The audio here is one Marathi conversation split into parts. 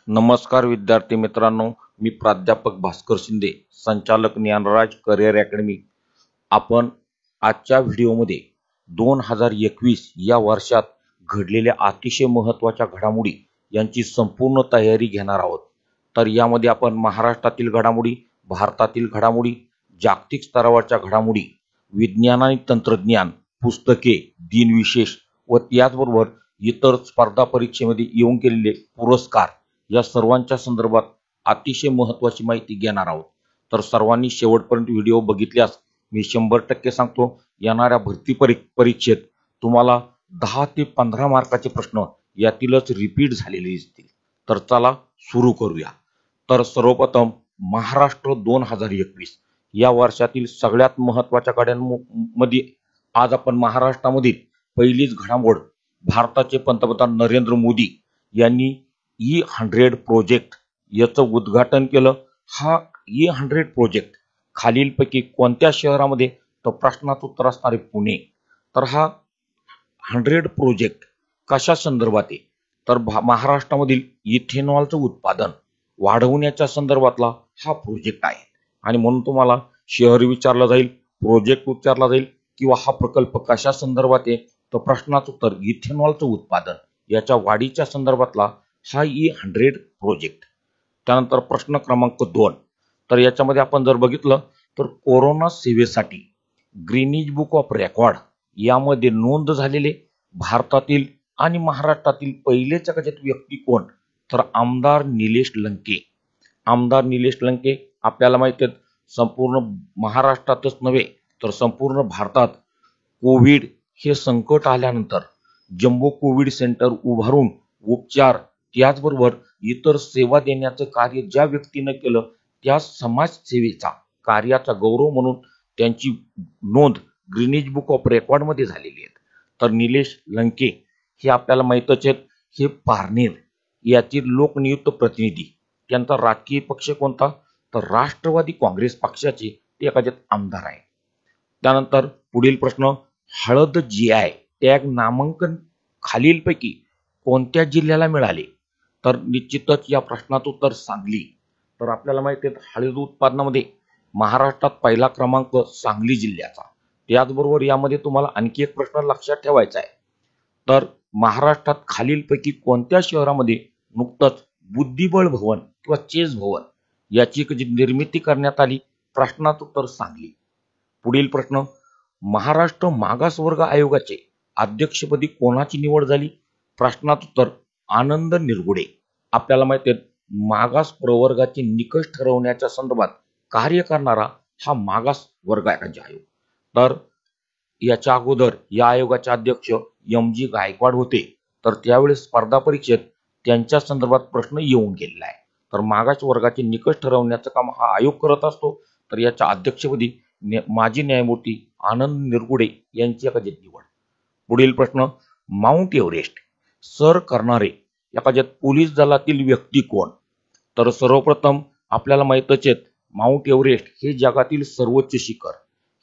नमस्कार विद्यार्थी मित्रांनो, मी प्राध्यापक भास्कर शिंदे, संचालक ज्ञानराज करिअर अकॅडमी. आपण आजच्या व्हिडिओमध्ये 2021 या वर्षात घडलेल्या अतिशय महत्त्वाच्या घडामोडी यांची संपूर्ण तयारी घेणार आहोत. तर यामध्ये आपण महाराष्ट्रातील घडामोडी, भारतातील घडामोडी, जागतिक स्तरावरच्या घडामोडी, विज्ञान आणि तंत्रज्ञान, पुस्तके, दिनविशेष व त्याचबरोबर इतर स्पर्धा परीक्षेमध्ये येऊन गेलेले पुरस्कार या सर्वांच्या संदर्भात अतिशय महत्त्वाची माहिती घेणार आहोत. तर सर्वांनी शेवटपर्यंत व्हिडिओ बघितल्यास मी 100% सांगतो, येणाऱ्या भरती परीक्षेत तुम्हाला 10 ते 15 मार्काचे प्रश्न यातीलच रिपीट झालेले दिसतील. तर चला सुरू करूया. तर सर्वप्रथम महाराष्ट्र 2021 या वर्षातील सगळ्यात महत्त्वाच्या घडामोडींमध्ये आज आपण महाराष्ट्रामधील पहिलीच घडामोड, भारताचे पंतप्रधान नरेंद्र मोदी यांनी E100 प्रोजेक्ट याचं उद्घाटन केलं. हा E100 प्रोजेक्ट खालीलपैकी कोणत्या शहरामध्ये, तर प्रश्नाचं उत्तर असणार आहे पुणे. तर हा 100 प्रोजेक्ट कशा संदर्भात आहे, तर महाराष्ट्रामधील इथेनॉलचं उत्पादन वाढवण्याच्या संदर्भातला हा प्रोजेक्ट आहे. आणि म्हणून तुम्हाला शहर विचारलं जाईल, प्रोजेक्ट विचारला जाईल किंवा हा प्रकल्प कशा संदर्भात आहे, तर प्रश्नाचं उत्तर इथेनॉलचं उत्पादन याच्या वाढीच्या संदर्भातला हा E100 प्रोजेक्ट. त्यानंतर प्रश्न क्रमांक 2, तर याच्यामध्ये आपण जर बघितलं तर कोरोना सेवेसाठी ग्रीनिज बुक ऑफ रेकॉर्ड यामध्ये नोंद झालेले भारतातील आणि महाराष्ट्रातील पहिले जगात व्यक्ती कोण, तर आमदार निलेश लंके. आमदार निलेश लंके आपल्याला माहिती आहे, संपूर्ण महाराष्ट्रातच नव्हे तर संपूर्ण भारतात कोविड हे संकट आल्यानंतर जम्बो कोविड सेंटर उभारून उपचार त्याचबरोबर इतर सेवा देण्याचं कार्य ज्या व्यक्तीने केलं त्या समाजसेवेचा कार्याचा गौरव म्हणून त्यांची नोंद ग्रीनिज बुक ऑफ रेकॉर्ड मध्ये झालेली आहे. तर निलेश लंके हे आपल्याला माहीतच आहेत, हे पारनेर यातील लोकनियुक्त प्रतिनिधी. त्यांचा राजकीय पक्ष कोणता, तर राष्ट्रवादी काँग्रेस पक्षाचे ते एखाद्यात आमदार आहे. त्यानंतर पुढील प्रश्न, हळद GI टॅग नामांकन खालीलपैकी कोणत्या जिल्ह्याला मिळाले, तर निश्चितच या प्रश्नाचं उत्तर सांगली. तर आपल्याला माहिती आहे हळद उत्पादनामध्ये महाराष्ट्रात पहिला क्रमांक सांगली जिल्ह्याचा. त्याचबरोबर यामध्ये तुम्हाला आणखी एक प्रश्न लक्षात ठेवायचा आहे, तर महाराष्ट्रात खालीलपैकी कोणत्या शहरामध्ये नुकतंच बुद्धिबळ भवन किंवा चेस भवन याची निर्मिती करण्यात आली, प्रश्नाचं उत्तर सांगली. पुढील प्रश्न, महाराष्ट्र मागासवर्ग आयोगाचे अध्यक्षपदी कोणाची निवड झाली, प्रश्नाचं उत्तर आनंद निरगुडे. आपल्याला माहिती आहे मागास प्रवर्गाचे निकष ठरवण्याच्या संदर्भात कार्य करणारा हा मागास वर्ग आयोग. तर याच्या अगोदर या आयोगाचे अध्यक्ष MG गायकवाड होते. तर त्यावेळेस स्पर्धा परीक्षेत त्यांच्या संदर्भात प्रश्न येऊन गेलेला आहे. तर मागास वर्गाचे निकष ठरवण्याचं काम हा आयोग करत असतो. तर याच्या अध्यक्षपदी माजी न्यायमूर्ती आनंद निरगुडे यांची एखादी निवड. पुढील प्रश्न, माउंट एव्हरेस्ट सर करणारे एखाद्यात पोलीस दलातील व्यक्ती कोण, तर सर्वप्रथम आपल्याला माहीतच आहे माउंट एव्हरेस्ट हे जगातील सर्वोच्च शिखर,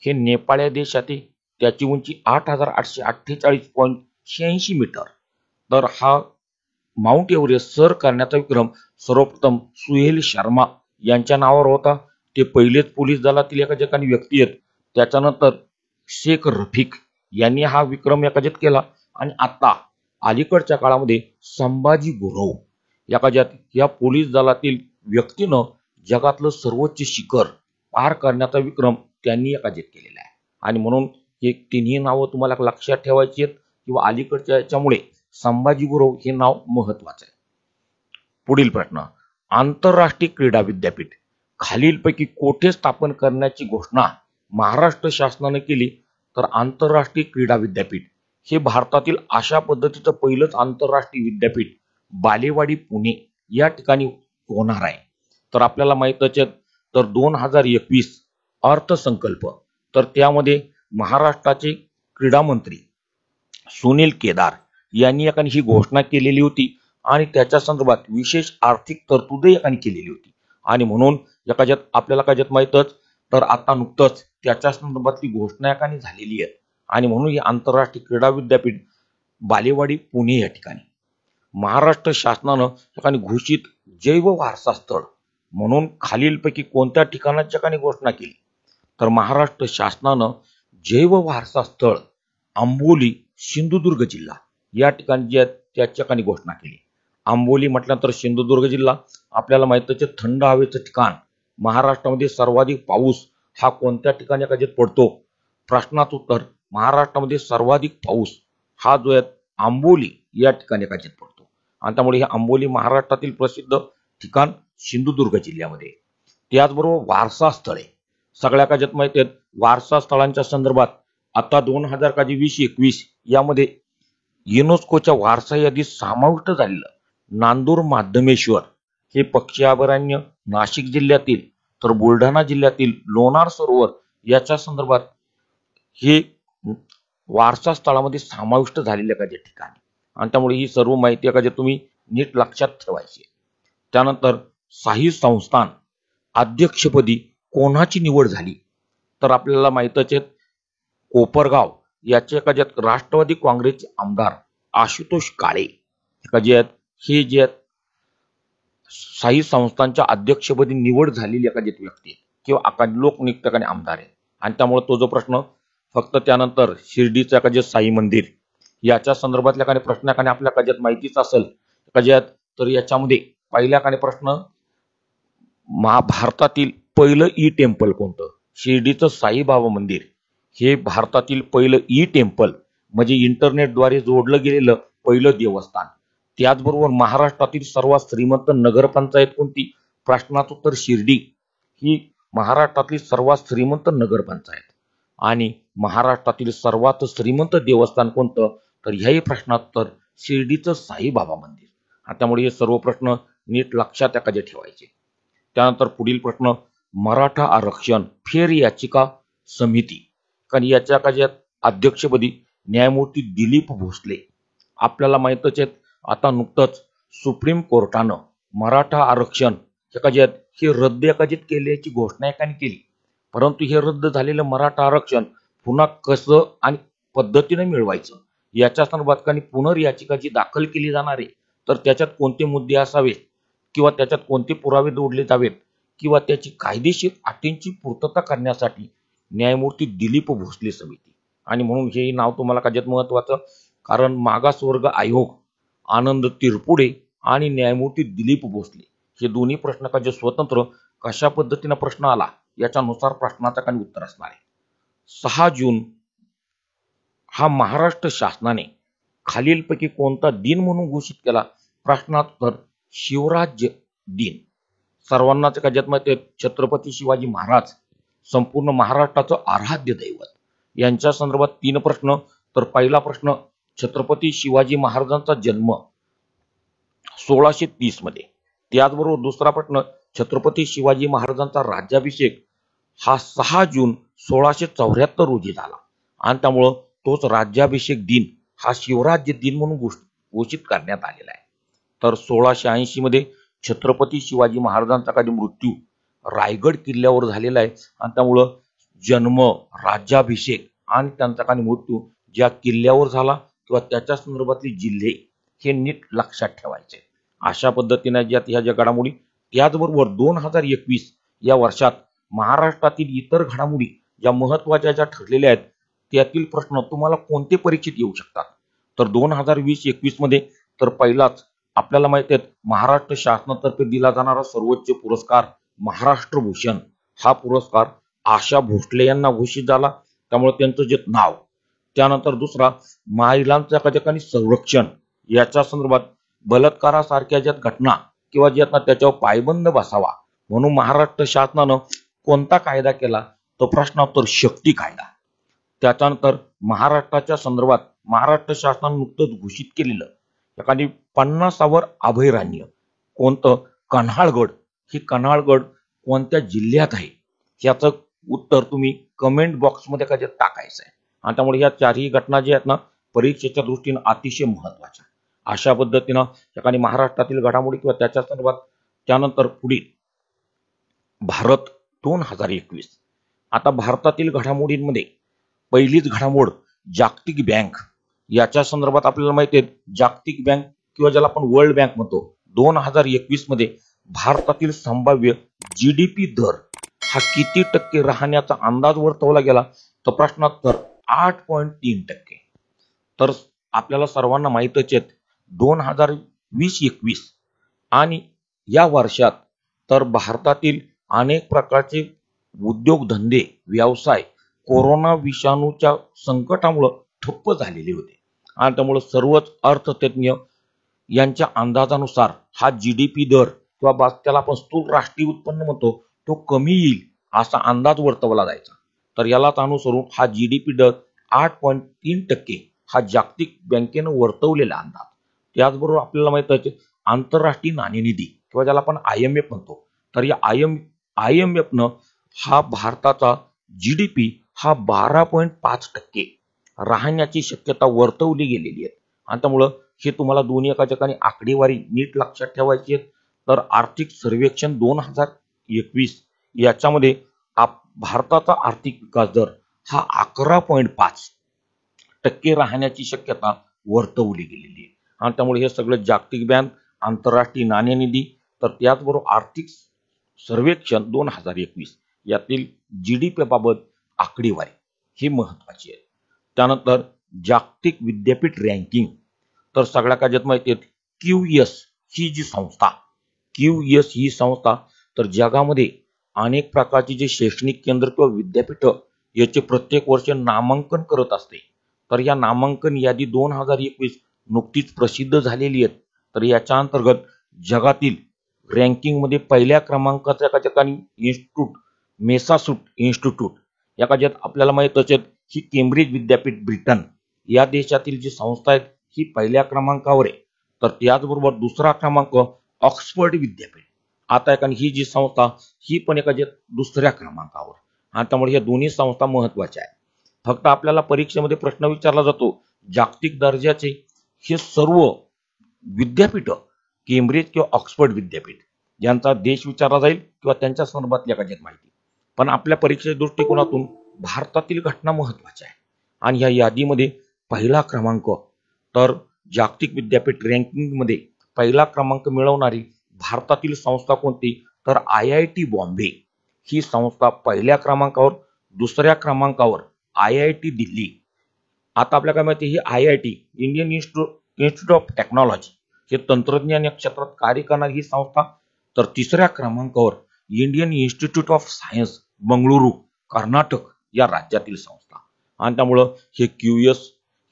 हे नेपाळ या देशात आहे. त्याची उंची 8848.86 मीटर. तर हा माउंट एव्हरेस्ट सर करण्याचा विक्रम सर्वप्रथम सुहेल शर्मा यांच्या नावावर होता. ते पहिलेच पोलीस दलातील एका व्यक्ती आहेत. त्याच्यानंतर शेख रफिक यांनी हा विक्रम एकाजत केला. आणि आता अलीकडच्या काळामध्ये संभाजी गुरव या पोलीस दलातील व्यक्तीनं जगातलं सर्वोच्च शिखर पार करण्याचा विक्रम त्यांनी एकाजत केलेला आहे. आणि म्हणून हे तिन्ही नावं तुम्हाला लक्षात ठेवायची आहेत किंवा अलीकडच्या याच्यामुळे संभाजी गुरव हे नाव महत्वाचं आहे. पुढील प्रश्न, आंतरराष्ट्रीय क्रीडा विद्यापीठ खालीलपैकी कोठे स्थापन करण्याची घोषणा महाराष्ट्र शासनाने केली, तर आंतरराष्ट्रीय क्रीडा विद्यापीठ हे भारतातील अशा पद्धतीचं पहिलंच आंतरराष्ट्रीय विद्यापीठ बालेवाडी पुणे या ठिकाणी होणार आहे. तर आपल्याला माहीतच आहे, तर 2021 अर्थसंकल्प, तर त्यामध्ये महाराष्ट्राचे क्रीडा मंत्री सुनील केदार यांनी एकाने ही घोषणा केलेली होती आणि त्याच्या संदर्भात विशेष आर्थिक तरतूदही एकाने केलेली होती. आणि म्हणून एकाच्यात आपल्याला कायच्यात माहीतच, तर आता नुकतंच त्याच्या संदर्भातली घोषणा एकाने झालेली आहे. आणि म्हणून हे आंतरराष्ट्रीय क्रीडा विद्यापीठ बालेवाडी पुणे या ठिकाणी. महाराष्ट्र शासनानं ठिकाणी घोषित जैव वारसा स्थळ म्हणून खालीलपैकी कोणत्या ठिकाणाच्या ठिकाणी घोषणा केली? तर महाराष्ट्र शासनानं जैव वारसा स्थळ आंबोली सिंधुदुर्ग जिल्हा या ठिकाणी जे त्या ठिकाणी घोषणा केली. आंबोली म्हटल्यानंतर सिंधुदुर्ग जिल्हा आपल्याला माहितच आहे, थंड हवेचं ठिकाण. महाराष्ट्रामध्ये सर्वाधिक पाऊस हा कोणत्या ठिकाणी कधी पडतो? प्रश्नाचं उत्तर महाराष्ट्रामध्ये सर्वाधिक पाऊस हा जो आहे आंबोली या ठिकाणी कधी पडतो. आणि त्यामुळे हे आंबोली महाराष्ट्रातील प्रसिद्ध ठिकाण सिंधुदुर्ग जिल्ह्यामध्ये. त्याचबरोबर वारसा स्थळे सगळ्या काज्यात माहिती आहेत. वारसा स्थळांच्या संदर्भात आता 2020-21 यामध्ये युनेस्कोच्या वारसा यादीत समाविष्ट झालेलं नांदूर माध्यमेश्वर हे पक्षी अभयारण्य नाशिक जिल्ह्यातील, तर बुलढाणा जिल्ह्यातील लोणार सरोवर याच्या संदर्भात हे वारसा स्थळामध्ये समाविष्ट झालेल्या काही ठिकाणी. आणि त्यामुळे ही सर्व माहिती का जे तुम्ही नीट लक्षात ठेवायची. त्यानंतर शाही संस्थान अध्यक्षपदी कोणाची निवड झाली? तर आपल्याला माहितच आहे, कोपरगाव याचे का ज्यात राष्ट्रवादी काँग्रेसचे आमदार आशुतोष काळे का जे आहेत हे जे आहेत शाही संस्थांच्या अध्यक्षपदी निवड झालेली एखादी व्यक्ती किंवा लोकनियुक्त आमदार आहे. आणि त्यामुळे तो जो प्रश्न फक्त त्यानंतर शिर्डीचं का जे साई मंदिर याच्या संदर्भातल्या काही प्रश्न आपल्या काज्यात माहितीच असेल काज्यात. तर याच्यामध्ये पहिल्या काही प्रश्न भारतातील पहिलं ई टेम्पल कोणतं? शिर्डीचं साईबाबा मंदिर हे भारतातील पहिलं ई टेम्पल म्हणजे इंटरनेटद्वारे जोडलं गेलेलं पहिलं देवस्थान. त्याचबरोबर महाराष्ट्रातील सर्वात श्रीमंत नगरपंचायत कोणती? प्रश्नाचं उत्तर शिर्डी ही महाराष्ट्रातील सर्वात श्रीमंत नगरपंचायत. आणि महाराष्ट्रातील सर्वात श्रीमंत देवस्थान कोणतं? तर ह्याही प्रश्नात उत्तर शिर्डीचं साईबाबा मंदिर. त्यामुळे हे सर्व प्रश्न नीट लक्षात एखादे ठेवायचे. त्यानंतर पुढील प्रश्न मराठा आरक्षण फेर याचिका समिती कारण याच्या काज्यात अध्यक्षपदी न्यायमूर्ती दिलीप भोसले. आपल्याला माहितच आहे आता नुकतंच सुप्रीम कोर्टानं मराठा आरक्षण हे रद्द एकाजित केल्याची घोषणा एकाने केली. परंतु हे रद्द झालेलं मराठा आरक्षण पुन्हा कसं आणि पद्धतीने मिळवायचं याच्या संदर्भात काही पुनर्याचिका जी दाखल केली जाणार आहे, तर त्याच्यात कोणते मुद्दे असावेत किंवा त्याच्यात कोणते पुरावे जोडले जावेत किंवा त्याची कायदेशीर अटींची पूर्तता करण्यासाठी न्यायमूर्ती दिलीप भोसले समिती. आणि म्हणून हे नाव तुम्हाला काज्यात महत्वाचं, कारण मागासवर्ग आयोग आनंद तिरपुडे आणि न्यायमूर्ती दिलीप भोसले हे दोन्ही प्रश्न का जे स्वतंत्र कशा पद्धतीने प्रश्न आला याच्यानुसार प्रश्नाचा काही उत्तर असणार आहे. 6 जून हा महाराष्ट्र शासनाने खालीलपैकी कोणता दिन म्हणून घोषित केला? प्रश्नात्तर शिवराज्य दिन. सर्वांनाच काज्यात माहिती आहे छत्रपती शिवाजी महाराज संपूर्ण महाराष्ट्राचं आराध्य दैवत. यांच्या संदर्भात 3 प्रश्न. तर पहिला प्रश्न छत्रपती शिवाजी महाराजांचा जन्म 1630 मध्ये. त्याचबरोबर दुसरा प्रश्न छत्रपती शिवाजी महाराजांचा राज्याभिषेक हा 6 जून 1674 रोजी झाला आणि त्यामुळे तोच राज्याभिषेक दिन हा शिवराज्य दिन म्हणून घोषित करण्यात आलेला आहे. तर 1680 मध्ये छत्रपती शिवाजी महाराजांचा काही मृत्यू रायगड किल्ल्यावर झालेला आहे आणि त्यामुळे जन्म, राज्याभिषेक आणि त्यांचा काही मृत्यू ज्या किल्ल्यावर झाला किंवा त्याच्या संदर्भातले जिल्हे हे नीट लक्षात ठेवायचे. अशा पद्धतीने ह्या ज्या घडामोडी. त्याचबरोबर 2021 या वर्षात महाराष्ट्रातील इतर घडामोडी ज्या महत्वाच्या ज्या ठरलेल्या आहेत त्यातील प्रश्न तुम्हाला कोणते परीक्षेत येऊ शकतात? तर 2020-21 मध्ये तर पहिलाच आपल्याला माहिती आहे महाराष्ट्र शासनातर्फे दिला जाणारा सर्वोच्च पुरस्कार महाराष्ट्र भूषण हा पुरस्कार आशा भोसले यांना घोषित झाला, त्यामुळे त्यांचं जे नाव. त्यानंतर दुसरा महिलांच्या कधी संरक्षण याच्या संदर्भात बलात्कारासारख्या ज्या घटना किंवा ज्यांना त्याच्यावर पायबंद बसावा म्हणून महाराष्ट्र शासनानं कोणता कायदा केला? तो प्रश्नोत्तर शक्ती कायदा. त्याच्यानंतर महाराष्ट्राच्या संदर्भात महाराष्ट्र शासनानं नुकतंच घोषित केलेलं एखादी 50वर अभयारण्य कोणतं? कन्हाळगड. ही कन्हाळगड कोणत्या जिल्ह्यात आहे याचं उत्तर तुम्ही कमेंट बॉक्समध्ये कधी टाकायचं आहे. आणि त्यामुळे या चारही घटना ज्या आहेत ना परीक्षेच्या दृष्टीने अतिशय महत्वाच्या. अशा पद्धतीनं एखादी महाराष्ट्रातील घडामोडी किंवा त्याच्या संदर्भात. त्यानंतर पुढील भारत 2021. आता भारतातील घडामोडींमध्ये पहिलीच घडामोड जागतिक बँक याच्या संदर्भात आपल्याला माहिती आहे जागतिक बँक किंवा ज्याला आपण वर्ल्ड बँक म्हणतो 2021 मध्ये भारतातील संभाव्य जीडीपी दर हा किती टक्के राहण्याचा अंदाज वर्तवला गेला, तर प्रश्नोत्तर 8.3%. तर आपल्याला सर्वांना माहितच आहे 2020-21 आणि या वर्षात तर भारतातील अनेक प्रकारचे उद्योगधंदे व्यवसाय कोरोना विषाणूच्या संकटामुळे ठप्प झालेले होते आणि त्यामुळे सर्वच अर्थतज्ञ यांच्या अंदाजानुसार हा जीडीपी दर किंवा त्याला आपण स्थूल राष्ट्रीय उत्पन्न म्हणतो तो कमी येईल असा अंदाज वर्तवला जायचा. तर यालाच अनुसरून हा जीडीपी दर 8.3% हा जागतिक बँकेनं वर्तवलेला अंदाज. त्याचबरोबर आपल्याला माहित आहे आंतरराष्ट्रीय नाणेनिधी किंवा ज्याला आपण IMF म्हणतो, तर या IMF हा भारताचा जीडीपी हा 12.5% राहण्याची शक्यता वर्तवली गेलेली आहे. आणि त्यामुळं हे तुम्हाला दोन्ही एका ठिकाणी आकडेवारी नीट लक्षात ठेवायची आहे. तर आर्थिक सर्वेक्षण 2021 याच्यामध्ये भारताचा आर्थिक विकास दर हा 11.5% राहण्याची शक्यता वर्तवली गेलेली आहे. आणि त्यामुळे हे सगळं जागतिक बँक, आंतरराष्ट्रीय नाणेनिधी, तर त्याचबरोबर आर्थिक सर्वेक्षण 2021 यातील जीडीपी बाबत आकडेवारी ही महत्वाची आहे. त्यानंतर जागतिक विद्यापीठ रँकिंग, तर सगळ्या काळात माहिती आहे QS ही जी संस्था, QS ही संस्था तर जगामध्ये अनेक प्रकारची जे शैक्षणिक केंद्र किंवा विद्यापीठ याचे प्रत्येक वर्ष नामांकन करत असते. तर या नामांकन यादी 2021 नुकतीच प्रसिद्ध झालेली आहे. तर याच्या अंतर्गत जगातील रँकिंग मध्ये पहिल्या क्रमांकाच्या एका ठिकाणी इन्स्टिट्यूट मेसाचुसेट्स इन्स्टिट्यूट या राज्यात आपल्याला माहित असेल ही केम्ब्रिज विद्यापीठ ब्रिटन या देशातील जी संस्था आहे ही पहिल्या क्रमांकावर आहे. तर त्याचबरोबर दुसरा क्रमांक ऑक्सफर्ड विद्यापीठ, आता एकाने ही जी संस्था ही पण एका दुसऱ्या क्रमांकावर. आणि त्यामुळे या दोन्ही संस्था महत्वाच्या आहेत. फक्त आपल्याला परीक्षेमध्ये प्रश्न विचारला जातो जागतिक दर्जाचे हे सर्व विद्यापीठ केम्ब्रिज किंवा ऑक्सफर्ड विद्यापीठ यांचा देश विचारला जाईल किंवा त्यांच्या संदर्भातली एखादी माहिती. पण आपल्या परीक्षेच्या दृष्टिकोनातून भारतातील घटना महत्वाच्या आहे. आणि या यादीमध्ये पहिला क्रमांक तर जागतिक विद्यापीठ रँकिंग मध्ये पहिला क्रमांक मिळवणारी भारतातील संस्था कोणती, तर IIT बॉम्बे ही संस्था पहिल्या क्रमांकावर. दुसऱ्या क्रमांकावर IIT दिल्ली. आता आपल्याला काय माहिती ही IIT Indian institute of technology हे तंत्रज्ञान या क्षेत्रात कार्य करणारी ही संस्था. तर तिसऱ्या क्रमांकावर Indian institute of science Bengaluru Karnataka या राज्यातील संस्था. आणि त्यामुळं हे QS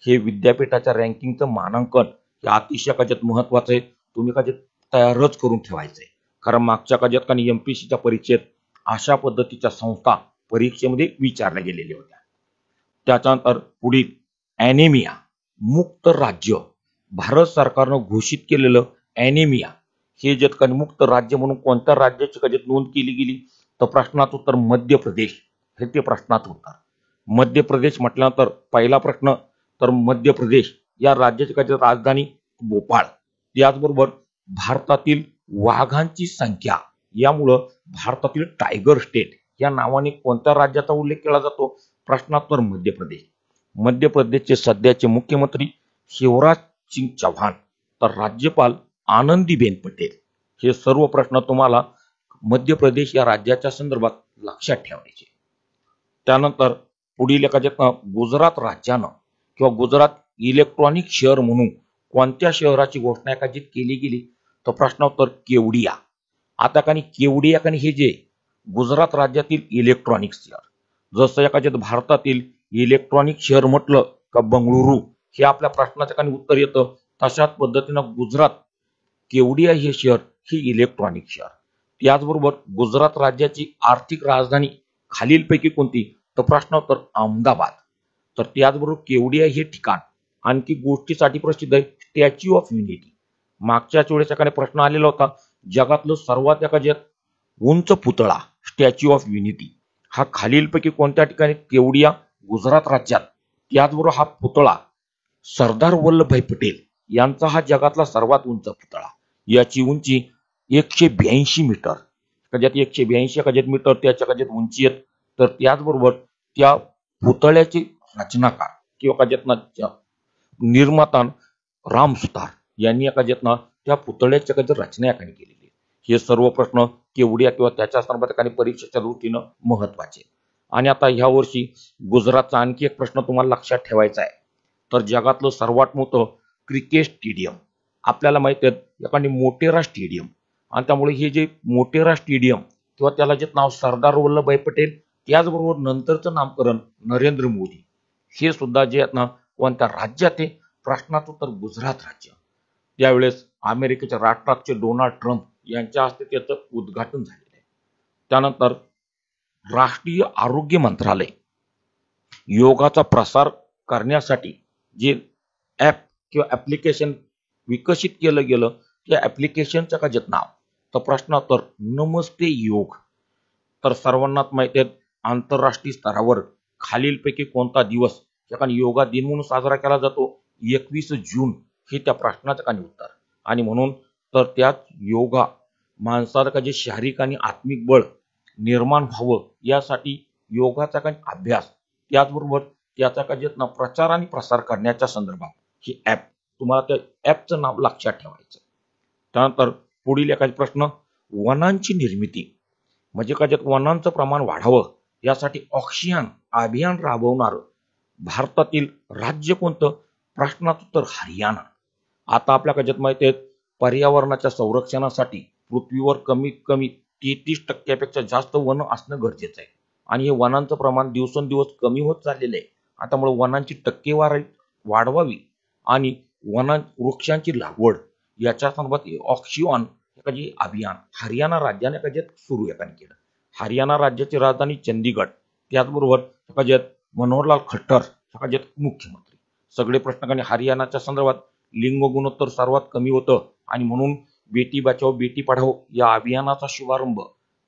हे विद्यापीठाच्या रँकिंगचं मानांकन हे अतिशय काळात महत्वाचं आहे. तुम्ही काळात तयारच करून ठेवायचंय, कारण मागच्या काळात आणि MPSCच्या परीक्षेत अशा पद्धतीच्या संस्था परीक्षेमध्ये विचारल्या गेलेल्या होत्या. त्याच्यानंतर पुढील ॲनेमिया मुक्त राज्य, भारत सरकारनं घोषित केलेलं ॲनेमिया हे जे मुक्त राज्य म्हणून कोणत्या राज्याची कधी नोंद केली गेली, तर प्रश्नाचं उत्तर मध्य प्रदेश हे ते प्रश्नाचं उत्तर. मध्य प्रदेश म्हटल्यानंतर पहिला प्रश्न तर मध्य प्रदेश या राज्याची कधी राजधानी भोपाळ. त्याचबरोबर भारतातील वाघांची संख्या यामुळं भारतातील टायगर स्टेट या नावाने कोणत्या राज्याचा उल्लेख केला जातो, प्रश्नात्तर मध्य प्रदेश. मध्य प्रदेशचे सध्याचे मुख्यमंत्री शिवराज सिंग चौहान, तर राज्यपाल आनंदीबेन पटेल. हे सर्व प्रश्न तुम्हाला मध्य प्रदेश या राज्याच्या संदर्भात लक्षात ठेवायचे. त्यानंतर पुढील एखाद्या गुजरात राज्यानं किंवा गुजरात इलेक्ट्रॉनिक शहर म्हणून कोणत्या शहराची घोषणा एखादीत केली गेली, तर प्रश्नोत्तर केवडिया. आता काही केवडिया काही हे जे गुजरात राज्यातील इलेक्ट्रॉनिक शहर, जसं एखाद्या भारतातील इलेक्ट्रॉनिक शहर म्हटलं का बंगळुरू हे आपल्या प्रश्नाचं काही उत्तर येतं, तशाच पद्धतीनं गुजरात केवडिया हे शहर हे इलेक्ट्रॉनिक शहर. त्याचबरोबर गुजरात राज्याची आर्थिक राजधानी खालीलपैकी कोणती, तर प्रश्नोत्तर अहमदाबाद. तर त्याचबरोबर केवडिया हे ठिकाण आणखी गोष्टीसाठी प्रसिद्ध आहे स्टॅच्यू ऑफ युनिटी. मागच्याच वेळेस एखादा प्रश्न आलेला होता जगातलं सर्वात एखाद्यात उंच पुतळा स्टॅच्यू ऑफ युनिटी हा खालीलपैकी कोणत्या ठिकाणी, केवडिया गुजरात राज्यात. त्याचबरोबर हा पुतळा सरदार वल्लभभाई पटेल यांचा हा जगातला सर्वात उंच पुतळा. याची उंची 182 मीटर, कदाचित 182 एखाद्यात मीटर त्याच्या कदाचित उंची आहेत. तर त्याचबरोबर त्या पुतळ्याचे रचनाकार किंवा कदाचित निर्माता राम सुतार यांनी एका ना त्या पुतळ्याची एखादी रचना एकाने केलेली आहे. हे सर्व प्रश्न केवढ्या किंवा त्याच्या संदर्भात एखादी परीक्षेच्या दृष्टीनं महत्वाचे. आणि आता ह्या वर्षी गुजरातचा आणखी एक प्रश्न तुम्हाला लक्षात ठेवायचा आहे. तर जगातलं सर्वात मोठं क्रिकेट स्टेडियम आपल्याला माहिती आहे एखादी मोटेरा स्टेडियम. आणि त्यामुळे हे जे मोटेरा स्टेडियम किंवा त्याला जे नाव सरदार वल्लभभाई पटेल त्याचबरोबर नंतरचं नामकरण नरेंद्र मोदी हे सुद्धा जे आहेत ना कोणत्या राज्यात आहे? प्रश्नाचं उत्तर गुजरात राज्य. त्यावेळेस अमेरिकेच्या राष्ट्राध्यक्ष डोनाल्ड ट्रम्प यांच्या हस्ते त्याचं उद्घाटन झालेलं आहे. त्यानंतर राष्ट्रीय आरोग्य मंत्रालय योगाचा प्रसार करण्यासाठी जे ॲप किंवा ॲप्लिकेशन विकसित केलं गेलं त्या ॲप्लिकेशनचं का जे नाव? तर प्रश्नोत्तर नमस्ते योग. तर सर्वांनाच माहिती आहे आंतरराष्ट्रीय स्तरावर खालीलपैकी कोणता दिवस योगा दिन म्हणून साजरा केला जातो? 21 जून हे त्या प्रश्नाचं का उत्तर. आणि म्हणून तर त्यात योगा माणसाला का जे शारीरिक आणि आत्मिक बळ निर्माण व्हावं यासाठी योगाचा काही अभ्यास त्याचबरोबर त्याचा का जे प्रचार आणि प्रसार करण्याच्या संदर्भात ही ॲप तुम्हाला त्या ॲपचं नाव लक्षात ठेवायचं. त्यानंतर पुढील एखादा प्रश्न वनांची निर्मिती म्हणजे का वनांचं प्रमाण वाढावं यासाठी ऑक्सिजन अभियान राबवणार भारतातील राज्य कोणतं? प्रश्नाचं उत्तर हरियाणा. आता आपल्या कशात माहिती आहे पर्यावरणाच्या संरक्षणासाठी पृथ्वीवर कमीत कमी 33% जास्त वन असणं गरजेचं आहे. आणि हे वनांचं प्रमाण दिवसेंदिवस कमी होत चाललेलं आहे. त्यामुळे वनांची टक्केवारी वाढवावी आणि वृक्षांची लागवड याच्या संदर्भात ऑक्सिजन एखादी अभियान हरियाणा राज्याने सुरू केलं. हरियाणा राज्याची राजधानी चंदीगड त्याचबरोबर मनोहरलाल खट्टर मुख्यमंत्री. सगळे प्रश्न हरियाणाच्या संदर्भात लिंग गुणोत्तर सर्वात कमी होतं आणि म्हणून बेटी बचाओ बेटी पढाओ या अभियानाचा शुभारंभ.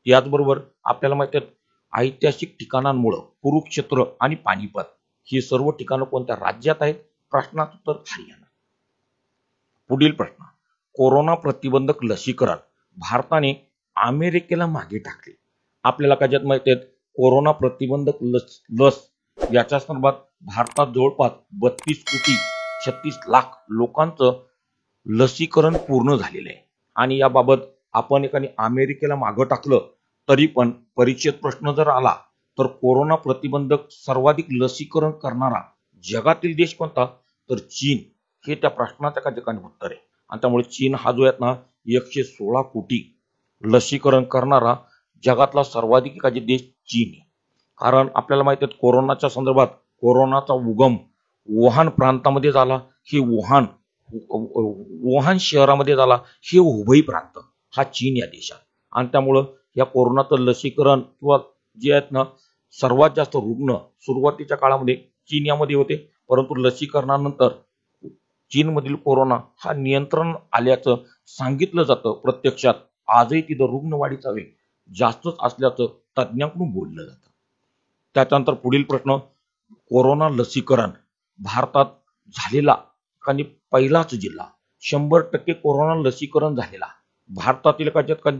याचबरोबर आपल्याला माहिती आहे ऐतिहासिक ठिकाणांमुळे कुरुक्षेत्र आणि पानिपत ही सर्व ठिकाणं कोणत्या राज्यात आहेत? प्रश्नाचं उत्तर हरियाणा. पुढील प्रश्न कोरोना प्रतिबंधक लसीकरण भारताने अमेरिकेला मागे टाकले. आपल्याला काय माहिती आहे कोरोना प्रतिबंधक लस याच्या संदर्भात भारतात जवळपास 32 कोटी 36 लाख लोकांचं लसीकरण पूर्ण झालेलं आहे. आणि याबाबत आपण एकाने अमेरिकेला मागे टाकलं तरी पण परीक्षेत प्रश्न जर आला तर कोरोना प्रतिबंधक सर्वाधिक लसीकरण करणारा जगातील देश कोणता? तर चीन हे त्या प्रश्नाचं का ठिकाणी उत्तर आहे. आणि त्यामुळे चीन हा जो आहे ना 116 कोटी लसीकरण करणारा जगातला सर्वाधिक एखादी देश चीन आहे. कारण आपल्याला माहिती आहे कोरोनाच्या संदर्भात कोरोनाचा उगम वुहान प्रांतामध्ये झाला. हे वुहान शहरामध्ये झाला. हे हुबई प्रांत हा चीन या देशात. आणि त्यामुळं या कोरोनाचं लसीकरण किंवा जे आहेत ना सर्वात जास्त रुग्ण सुरुवातीच्या काळामध्ये चीन यामध्ये होते. परंतु लसीकरणानंतर चीनमधील कोरोना हा नियंत्रण आल्याचं सांगितलं जातं. प्रत्यक्षात आजही तिथं रुग्णवाढीचा वेग जास्तच असल्याचं तज्ज्ञांकडून बोललं जातं. त्याच्यानंतर पुढील प्रश्न कोरोना लसीकरण भारतात झालेला आणि पहिलाच जिल्हा 100% कोरोना लसीकरण झालेला भारतातील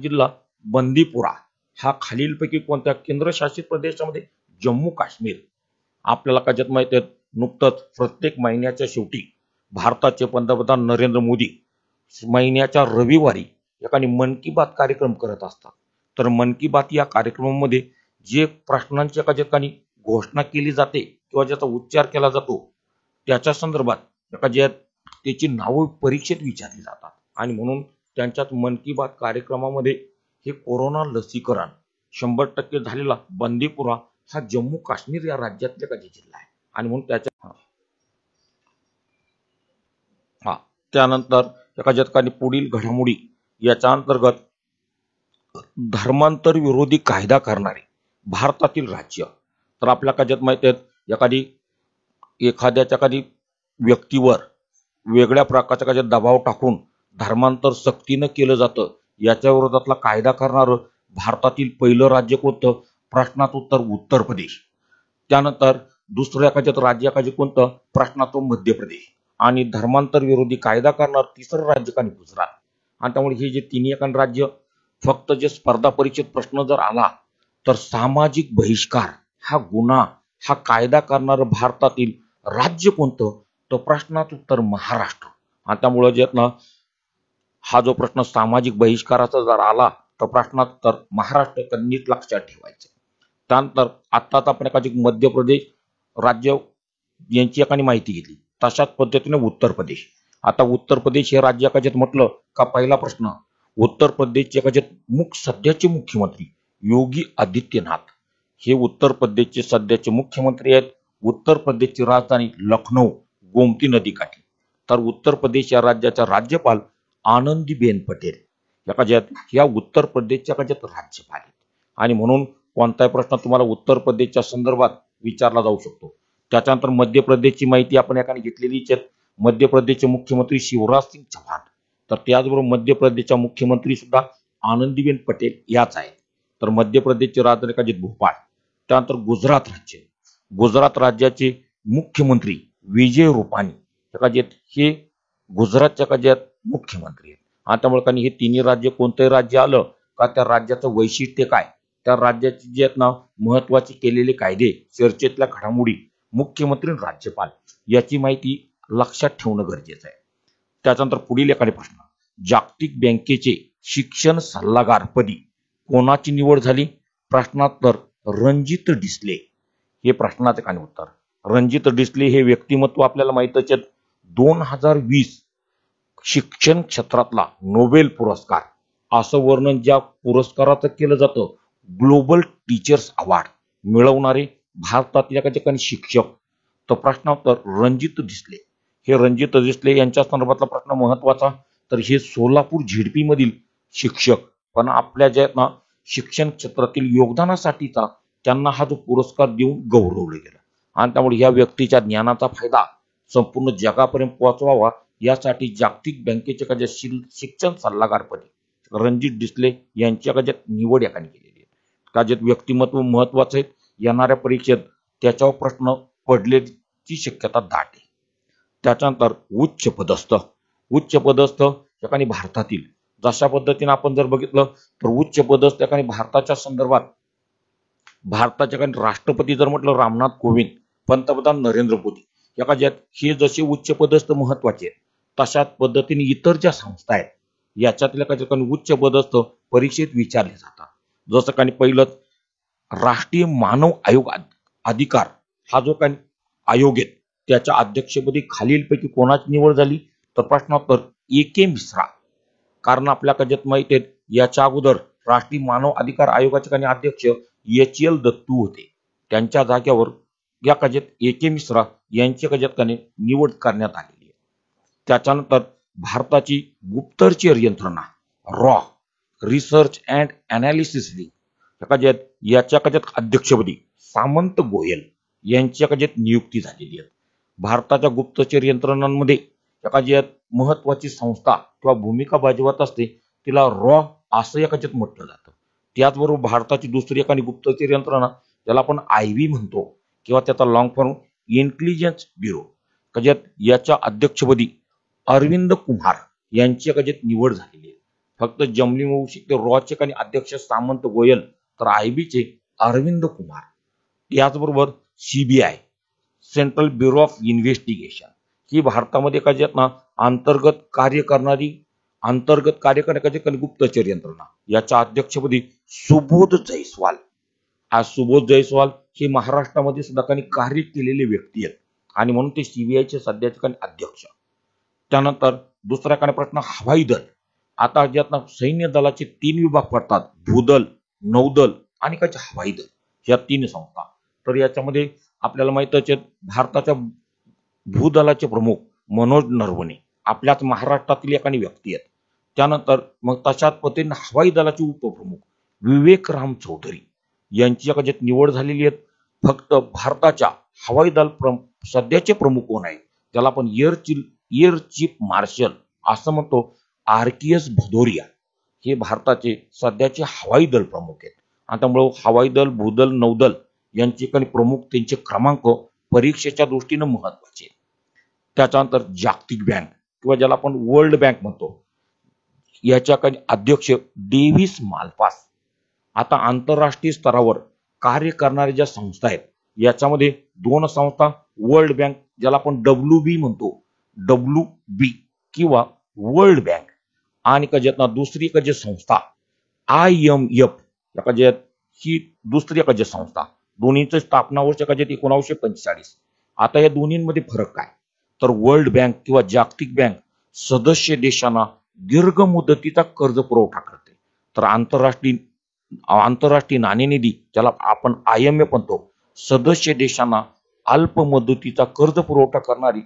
जिल्हा बंदीपुरा हा खालीलपैकी कोणत्या केंद्रशासित प्रदेशामध्ये? जम्मू काश्मीर. आपल्याला काय माहिती आहे नुकतंच प्रत्येक महिन्याच्या शेवटी भारताचे पंतप्रधान नरेंद्र मोदी महिन्याच्या रविवारी एकाने मन की बात कार्यक्रम करत असतात. तर मन की बात या कार्यक्रमामध्ये जे प्रश्नांच्या एका घोषणा केली जाते किंवा ज्याचा उच्चार केला जातो त्याच्या संदर्भात त्याची नावं परीक्षेत विचारली जातात. आणि म्हणून त्यांच्यात मन की बात कार्यक्रमामध्ये हे कोरोना लसीकरण 100% झालेला बंदीपुरा हा जम्मू काश्मीर या राज्यातले काही जिल्हा आहे. आणि म्हणून त्याच्या त्यानंतर एका पुढील घडामोडी याच्या अंतर्गत धर्मांतर विरोधी कायदा करणारे भारतातील राज्य. तर आपल्या कायद्यात माहिती आहे एखाद्या व्यक्तीवर वेगळ्या प्रकारचा दबाव टाकून धर्मांतर सक्तीनं केलं जातं याच्या विरोधातला कायदा करणारं भारतातील पहिलं राज्य कोणतं? प्रश्नाचं उत्तर उत्तर प्रदेश. त्यानंतर दुसरं एखाद्यात राज्य कोणतं? प्रश्नाचं मध्य प्रदेश. आणि धर्मांतर विरोधी कायदा करणार तिसरं राज्य गुजरात. आणि त्यामुळे हे जे तिन्ही एखाद राज्य फक्त जे स्पर्धा परीक्षेत प्रश्न जर आला तर सामाजिक बहिष्कार हा गुन्हा हा कायदा करणारं भारतातील राज्य कोणतं? तर प्रश्नाचं उत्तर महाराष्ट्र. आणि त्यामुळे जे आहेत ना हा जो प्रश्न सामाजिक बहिष्काराचा जर आला तर प्रश्नात तर महाराष्ट्र नीट लक्षात ठेवायचं. त्यानंतर आत्ताच आपण एखादी मध्य प्रदेश राज्य यांची एकाने माहिती घेतली, तशाच पद्धतीने उत्तर प्रदेश. आता उत्तर प्रदेश हे राज्य एकाच्यात म्हटलं का पहिला प्रश्न उत्तर प्रदेशचे एकाच्यात सध्याचे मुख्यमंत्री योगी आदित्यनाथ हे उत्तर प्रदेशचे सध्याचे मुख्यमंत्री आहेत. उत्तर प्रदेशची राजधानी लखनौ गोमती नदीकाठी. तर उत्तर प्रदेश या राज्याच्या राज्यपाल आनंदीबेन पटेल या उत्तर प्रदेशच्या राज्यपाल आहेत. आणि म्हणून कोणताही प्रश्न तुम्हाला उत्तर प्रदेशच्या संदर्भात विचारला जाऊ शकतो. त्याच्यानंतर मध्य प्रदेशची माहिती आपण एकाने घेतलेलीच आहे. मध्य प्रदेशचे मुख्यमंत्री शिवराज सिंग चौहान. तर त्याचबरोबर मध्य प्रदेशच्या मुख्यमंत्री सुद्धा आनंदीबेन पटेल याच आहेत. तर मध्य प्रदेशचे राजधानी भोपाळ. त्यानंतर गुजरात राज्य. गुजरात राज्याचे मुख्यमंत्री विजय रुपानी हे गुजरातच्या मुख्यमंत्री आहेत. आणि त्यामुळे हे तिन्ही राज्य कोणतंही राज्य आलं का त्या राज्याचं वैशिष्ट्य काय, त्या राज्याची जे आहेत ना महत्वाचे केलेले कायदे, चर्चेतल्या घडामोडी, मुख्यमंत्री आणि राज्यपाल याची माहिती लक्षात ठेवणं गरजेचं आहे. त्याच्यानंतर पुढील एखादे प्रश्न, जागतिक बँकेचे शिक्षण सल्लागारपदी कोणाची निवड झाली? प्रश्नात्तर रणजित डिसले हे प्रश्नाचे काय उत्तर. रणजित डिसले हे व्यक्तिमत्व आपल्याला माहितच आहे. 2020 शिक्षण क्षेत्रातला नोबेल पुरस्कार असं वर्णन ज्या पुरस्काराचं केलं जातं ग्लोबल टीचर्स अवॉर्ड मिळवणारे भारतातल्या शिक्षक. तर प्रश्नात्तर रणजित डिसले. हे रणजित डिसले यांच्या संदर्भातला प्रश्न महत्वाचा. तर हे सोलापूर झेडपी मधील शिक्षक, पण आपल्या ज्या ना शिक्षण क्षेत्रातील योगदानासाठीचा त्यांना हा जो पुरस्कार देऊन गौरवले गेला. आणि त्यामुळे या व्यक्तीच्या ज्ञानाचा फायदा संपूर्ण जगापर्यंत पोहोचवावा यासाठी जागतिक बँकेचे शिक्षण सल्लागारपदी रणजित डिसले यांच्या निवड एकाने केलेली आहे. व्यक्तिमत्व महत्वाचं आहे. येणाऱ्या परीक्षेत त्याच्यावर प्रश्न पडण्याची शक्यता दाट आहे. त्याच्यानंतर उच्च पदस्थ एकाने भारतातील, जशा पद्धतीने आपण जर बघितलं तर उच्च पदस्थ एकाने भारताच्या संदर्भात भारताच्या राष्ट्रपती जर म्हटलं रामनाथ कोविंद, पंतप्रधान नरेंद्र मोदी हे जसे उच्च पदस्थ महत्वाचे आहेत, तशाच पद्धतीने इतर ज्या संस्था आहेत याच्यातल्या उच्च पदस्थ परीक्षेत विचारले जातात. जसं काही पहिलं राष्ट्रीय मानव आयोग अधिकार हा जो काही आयोग आहे त्याच्या अध्यक्षपदी खालीलपैकी कोणाची निवड झाली? तर प्रश्नोत्तर AK मिश्रा. कारण आपल्याकडे माहिती आहे याच्या अगोदर राष्ट्रीय मानव अधिकार आयोगाचे अध्यक्ष HL दत्तू होते. त्यांच्या जागेवर या AK मिश्रा यांची निवड करण्यात आलेली आहे. त्याच्यानंतर भारताची गुप्तचर यंत्रणा raw research and analysis wing याच्या अध्यक्षपदी सामंत गोयल यांची नियुक्ती झालेली आहे. भारताच्या गुप्तचर यंत्रणांमध्ये महत्वाची संस्था किंवा भूमिका बजावत असते तिला रॉ असं म्हटलं जातं. त्याचबरोबर भारताची दुसरी एखादी गुप्तचर यंत्रणा ज्याला आपण IB म्हणतो किंवा त्याचा लॉंग फॉर्म इंटेलिजन्स ब्युरो याच्या अध्यक्षपदी अरविंद कुमार यांची निवड झालेली आहे. फक्त जमली रॉचे अध्यक्ष सामंत गोयल तर IBचे अरविंद कुमार. याचबरोबर CBI central bureau of investigation ही भारतामध्ये अंतर्गत कार्य करण्याची गुप्तचर यंत्रणा याच्या अध्यक्षपदी सुबोध जयस्वाल. आज सुबोध जयस्वाल हे महाराष्ट्रामध्ये सुद्धा कार्य केलेले व्यक्ती आहेत आणि म्हणून ते CBIचे सध्याचे अध्यक्ष. त्यानंतर दुसरा प्रश्न हवाई दल. आता ज्यात सैन्य दलाचे 3 विभाग पडतात, भूदल, नौदल आणि हवाई दल या 3 संस्था. तर याच्यामध्ये आपल्याला माहितच आहे भारताच्या भूदलाचे प्रमुख मनोज नरवणे आपल्याच महाराष्ट्रातील एकाने व्यक्ती आहेत. त्यानंतर मग तशाच पद्धतीने हवाई दलाचे उपप्रमुख विवेक राम चौधरी यांची निवड झालेली आहे. फक्त भारताच्या हवाई दल सध्याचे प्रमुख कोण आहेत ज्याला आपण एअर चीफ मार्शल असं म्हणतो, RKS भदौरिया हे भारताचे सध्याचे हवाई दल प्रमुख आहेत. आणि त्यामुळे हवाई दल, भूदल, नौदल यांचे प्रमुख त्यांचे क्रमांक परीक्षेच्या दृष्टीने महत्वाचे. त्याच्यानंतर जागतिक बँक किंवा ज्याला आपण वर्ल्ड बँक म्हणतो याच्या अध्यक्ष डेव्हिस माल्पास. आता आंतरराष्ट्रीय स्तरावर कार्य करणाऱ्या ज्या संस्था आहेत याच्यामध्ये 2 संस्था, वर्ल्ड बँक ज्याला आपण WB म्हणतो, WB किंवा वर्ल्ड बँक आणि कजतना दुसरी कजे संस्था IMF या कजत ही दुसरी कजे संस्था दोन्हीची स्थापना वर्ष कजत 1945. आता या दोन्हींमध्ये फरक काय तर वर्ल्ड बँक किंवा जागतिक बँक सदस्य देशांना दीर्घ मुदतीचा कर्ज पुरवठा करते, तर आंतरराष्ट्रीय नाणेनिधी ज्याला आपण IMF म्हणतो सदस्य देशांना अल्प मुदतीचा कर्ज पुरवठा करणारी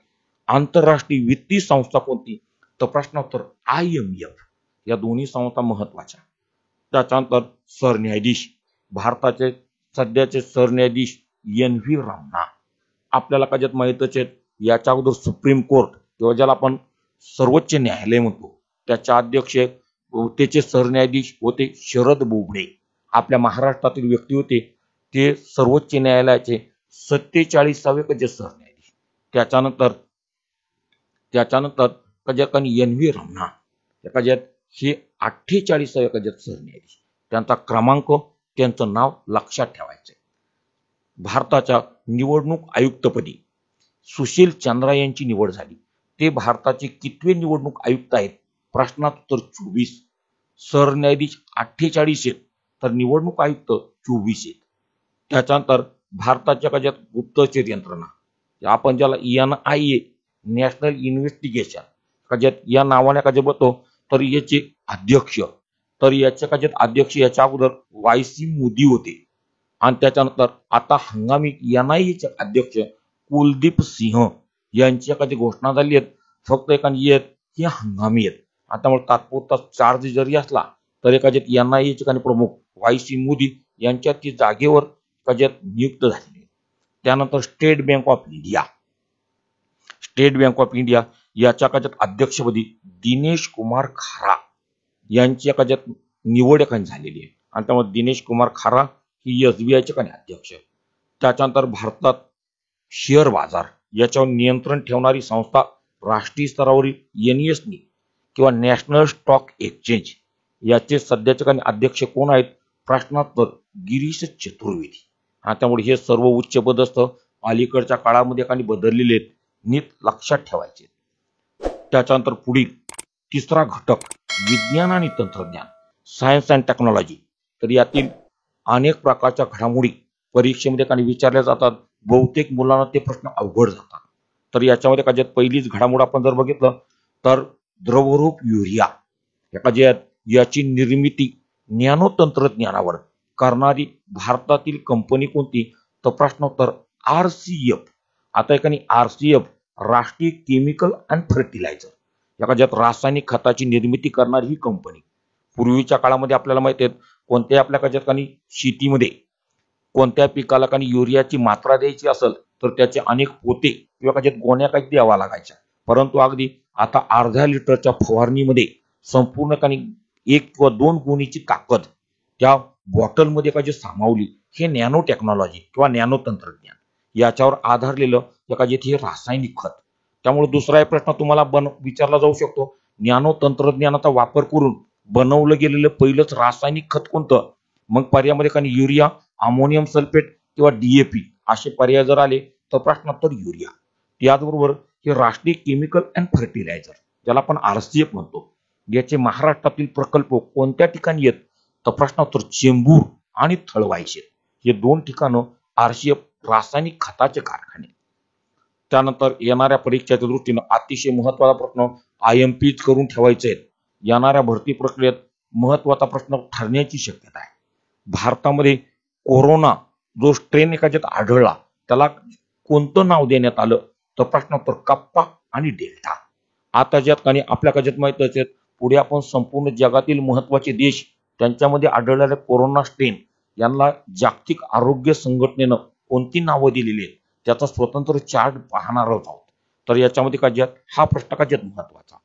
आंतरराष्ट्रीय वित्तीय संस्था कोणती तर प्रश्नोत्तर IMF. या दोन्ही संस्था महत्वाच्या. त्याच्यानंतर सरन्यायाधीश भारताचे सध्याचे सरन्यायाधीश NV रमणा. आपल्याला कजत माहितच आहे याच्या अगोदर सुप्रीम कोर्ट किंवा ज्याला आपण सर्वोच्च न्यायालय म्हणतो त्याचे अध्यक्ष त्याचे सरन्यायाधीश होते शरद बोबडे. आपल्या महाराष्ट्रातील व्यक्ती होते ते सर्वोच्च न्यायालयाचे 47वे कजत सरन्यायाधीश. त्याच्यानंतर कजत NV रमणा कजत हे 48वे कजत सरन्यायाधीश. त्यांचा क्रमांक त्यांचं नाव लक्षात ठेवायचं. भारताच्या निवडणूक आयुक्तपदी सुशील चंद्रा यांची निवड झाली. ते भारताचे कितवे निवडणूक आयुक्त आहेत प्रश्नात उत्तर 24. सरन्यायाधीश 48 आहेत तर निवडणूक आयुक्त 24 आहेत. त्याच्यानंतर भारताच्या कजत गुप्तचर यंत्रणा आपण ज्याला NIA नॅशनल इन्व्हेस्टिगेशन कजत या नावाने कजत बघतो तर याचे अध्यक्ष तर याच्या कजत अध्यक्ष याच्या अगोदर YC मोदी होते आणि त्याच्यानंतर आता हंगामी NIA चे अध्यक्ष कुलदीप सिंह यांची कधी घोषणा झाली आहे. फक्त हे हंगामी आहेत. आता त्यामुळे तात्पुरता चार्ज जरी असला तर एखाद्यात NIA चे काही प्रमुख YC मोदी यांच्या ती जागेवर कजत नियुक्त झाले. त्यानंतर स्टेट बँक ऑफ इंडिया याच्या कजत अध्यक्षपदी दिनेश कुमार खारा यांची कजत निवड झालेली आहे आणि त्यामुळे दिनेश कुमार खारा ही SBI चे काही अध्यक्ष. त्याच्यानंतर भारतात शेअर बाजार याच्यावर नियंत्रण ठेवणारी संस्था राष्ट्रीय स्तरावरील NSE किंवा नॅशनल स्टॉक एक्सचेंज याचे सध्याचे काही अध्यक्ष कोण आहेत प्रश्नोत्तर गिरीश चतुर्वेदी. त्यामुळे हे सर्व उच्च पदस्थ अलीकडच्या काळामध्ये काही बदललेले आहेत, नीट लक्षात ठेवायचे. त्याच्यानंतर पुढील तिसरा घटक विज्ञान आणि तंत्रज्ञान सायन्स अँड टेक्नॉलॉजी. तर यातील अनेक प्रकारच्या घडामोडी परीक्षेमध्ये काही विचारल्या जातात. बहुतेक मुलांना ते प्रश्न अवघड जातात. तर याच्यामध्ये कजत पहिलीच घडामोड आपण जर बघितलं तर द्रवरूप युरिया याची निर्मिती नॅनो तंत्रज्ञानावर करणारी भारतातील कंपनी कोणती तर प्रश्नोत्तर RCF. आता एकाने RCF राष्ट्रीय केमिकल अँड फर्टिलायझर याच्यात रासायनिक खताची निर्मिती करणारी ही कंपनी. पूर्वीच्या काळामध्ये आपल्याला माहिती आहे कोणत्या आपल्या कजत शेतीमध्ये कोणत्या पिकाला काही युरियाची मात्रा द्यायची असेल तर त्याचे अनेक पोते किंवा कजत गोण्या काही द्यावा लागायच्या, परंतु अगदी आता अर्ध्या लिटरच्या फवारणीमध्ये संपूर्ण काही 1 किंवा 2 गुणीची ताकद त्या बॉटलमध्ये कधी सामावली. हे नॅनो टेक्नॉलॉजी किंवा नॅनो तंत्रज्ञान याच्यावर आधारलेलं हे रासायनिक खत. त्यामुळे दुसरा प्रश्न तुम्हाला विचारला जाऊ शकतो नॅनो तंत्रज्ञानाचा वापर करून बनवलं गेलेलं पहिलंच रासायनिक खत कोणतं. मग पर्यायामध्ये काही युरिया, अमोनियम सल्फेट किंवा DAP असे पर्याय जर आले तर प्रश्नोत्तर युरिया. याचबरोबर हे राष्ट्रीय केमिकल अँड फर्टिलायझर ज्याला आपण RCF म्हणतो याचे महाराष्ट्रातील प्रकल्प कोणत्या ठिकाणी आहेत तर प्रश्नोत्तर चेंबूर आणि थळवायचे. हे 2 ठिकाणं RCF रासायनिक खताचे कारखाने. त्यानंतर येणाऱ्या परीक्षेच्या दृष्टीने अतिशय महत्त्वाचा प्रश्न IMP करून ठेवायचे आहेत. येणाऱ्या भरती प्रक्रियेत महत्त्वाचा प्रश्न ठरण्याची शक्यता आहे. भारतामध्ये कोरोना जो स्ट्रेन एखाद्यात आढळला त्याला कोणतं नाव देण्यात आलं तर प्रश्नोत्तर कप्पा आणि डेल्टा. आता ज्यात काही आपल्या कजत माहितच आहेत पुढे आपण संपूर्ण जगातील महत्त्वाचे देश त्यांच्यामध्ये आढळलेल्या कोरोना स्ट्रेन यांना जागतिक आरोग्य संघटनेनं कोणती नावं दिलेली आहेत त्याचा स्वतंत्र चार्ट पाहणार आहोत. तर याच्यामध्ये कजत हा प्रश्न कजत महत्त्वाचा.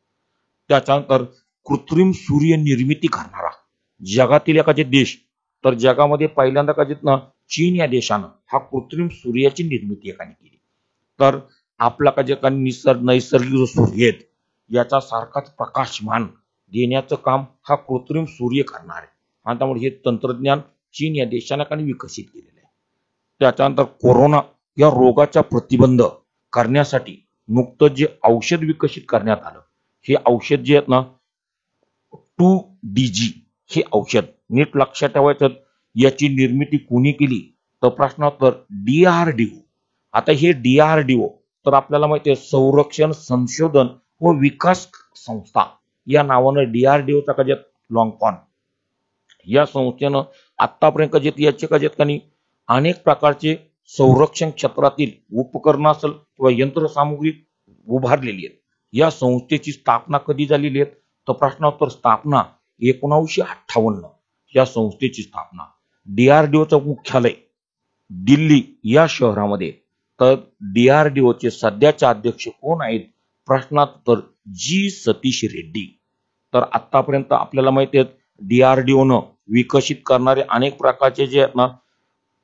त्याच्यानंतर कृत्रिम सूर्य निर्मिती करणारा जगातील एखादे देश तर जगामध्ये पहिल्यांदा कजत चीन या देशानं हा कृत्रिम सूर्याची निर्मिती केली. तर आपला कजत नैसर्गिक जो सूर्य आहे याचा सारखाच प्रकाशमान देण्याचं काम हा कृत्रिम सूर्य करणार आहे आणि त्यामुळे हे तंत्रज्ञान चीन या देशाने विकसित केलेलं आहे. त्याच्यानंतर कोरोना या रोगाचा प्रतिबंध करण्यासाठी नुकतंच जे औषध विकसित करण्यात आलं हे औषध जे आहेत ना 2DG हे औषध नीट लक्षात ठेवायचं, याची निर्मिती कोणी केली तर प्रश्नोत्तर DRDO. आता हे DRDO तर आपल्याला माहिती आहे संरक्षण संशोधन व विकास संस्था या नावानं DRDOचा कजत लॉंग फॉर्म. या संस्थेनं आतापर्यंत कजत याचे कजत कनी अनेक प्रकारचे संरक्षण क्षेत्रातील उपकरणं असेल किंवा यंत्रसामुग्री उभारलेली आहे. या संस्थेची स्थापना कधी झालेली आहे तर प्रश्नोत्तर स्थापना 1958 या संस्थेची स्थापना. DRDOचं मुख्यालय दिल्ली या शहरामध्ये. तर DRDOचे सध्याचे अध्यक्ष कोण आहेत प्रश्नोत्तर G सतीश रेड्डी. तर आतापर्यंत आपल्याला माहिती आहे DRDOनं विकसित करणारे अनेक प्रकारचे जे आहेत ना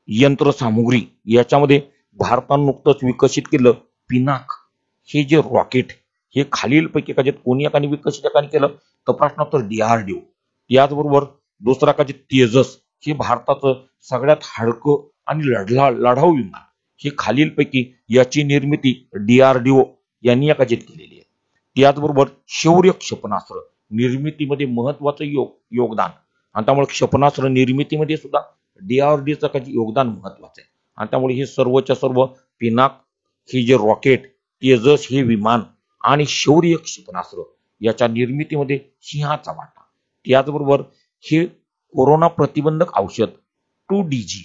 यंत्रसामुग्री, याच्यामध्ये भारतानं नुकतंच विकसित केलं पिनाक हे जे रॉकेट, हे खालीलपैकी कजत कोणी एकाने विकसित एकाने केलं तर प्रश्नोत्तर DRDO. याचबरोबर दुसरा कजत तेजस हे भारताचं सगळ्यात हलकं आणि लढाऊ विमान, हे खालीलपैकी याची निर्मिती DRDO यांनी या कजत केलेली आहे. त्याचबरोबर शौर्य क्षेपणास्त्र निर्मितीमध्ये महत्वाचं योगदान, आणि त्यामुळे क्षेपणास्त्र निर्मितीमध्ये सुद्धा DRDOचं काही योगदान महत्वाचं आहे. आणि त्यामुळे हे सर्वच्या सर्व पिनाक हे जे रॉकेट, तेजस हे विमान आणि शौर्य क्षेपणास्त्र याच्या निर्मितीमध्ये सिंहाचा वाटा. त्याचबरोबर हे कोरोना प्रतिबंधक औषध 2DG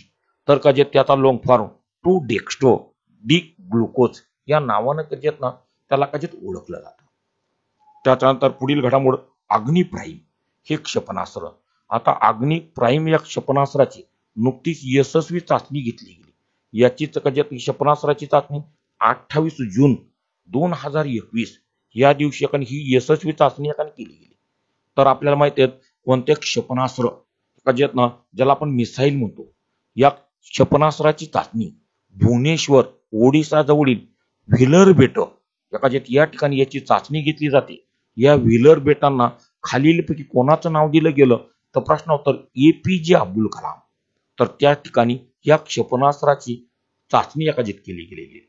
तर कजत त्याचा लॉंग फॉर्म 2डेक्स्ट्रो डी ग्लुकोज या नावानं कजत ना त्याला कजत ओळखलं जातं. त्याच्यानंतर पुढील घडामोड अग्नि प्राईम हे क्षेपणास्त्र. आता अग्नि प्राईम या क्षेपणास्त्राची नुकतीच यशस्वी चाचणी घेतली गेली. याची कजत क्षेपणास्त्राची चाचणी 28 जून 2021 या दिवशी ही यशस्वी चाचणी केली गेली. तर आपल्याला माहिती आहे कोणते क्षेपणास्त्र कजत ना ज्याला आपण मिसाईल म्हणतो, या क्षेपणास्त्राची चाचणी भुवनेश्वर ओडिसा जवळील व्हीलर बेट या ठिकाणी याची चाचणी घेतली जाते. या व्हीलर बेटांना खालीलपैकी कोणाचं नाव दिलं गेलं तर प्रश्नोत्तर APJ अब्दुल कलाम. तर त्या ठिकाणी या क्षेपणास्त्राची चाचणी कजत केली गेलेली.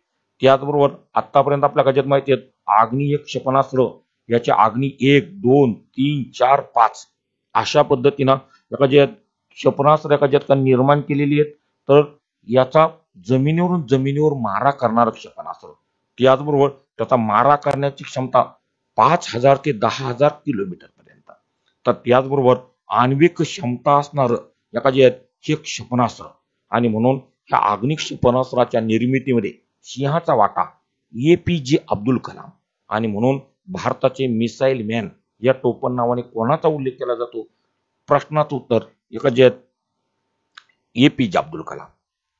त्याचबरोबर आतापर्यंत आपल्या कजत माहिती आहे अग्नि एक क्षेपणास्त्र याचे अग्नि 1, 2, 3, 4, 5 अशा पद्धतीनं कजत क्षेपणास्त्र कजत निर्माण केलेली आहेत. तर याचा जमिनीवर मारा करणारं क्षेपणास्त्र, त्याचबरोबर त्याचा मारा करण्याची क्षमता 5000 ते 10000 किलोमीटर पर्यंत. तर त्याचबरोबर आण्विक क्षमता असणारं कजत हे क्षेपणास्त्र. आणि म्हणून ह्या अग्नि क्षेपणास्त्राच्या निर्मितीमध्ये सिंहाचा वाटा APJ अब्दुल कलाम. आणि म्हणून भारताचे मिसाईल मॅन या टोपण नावाने कोणाचा उल्लेख केला जातो प्रश्नाचं उत्तर कजत APJ अब्दुल कलाम.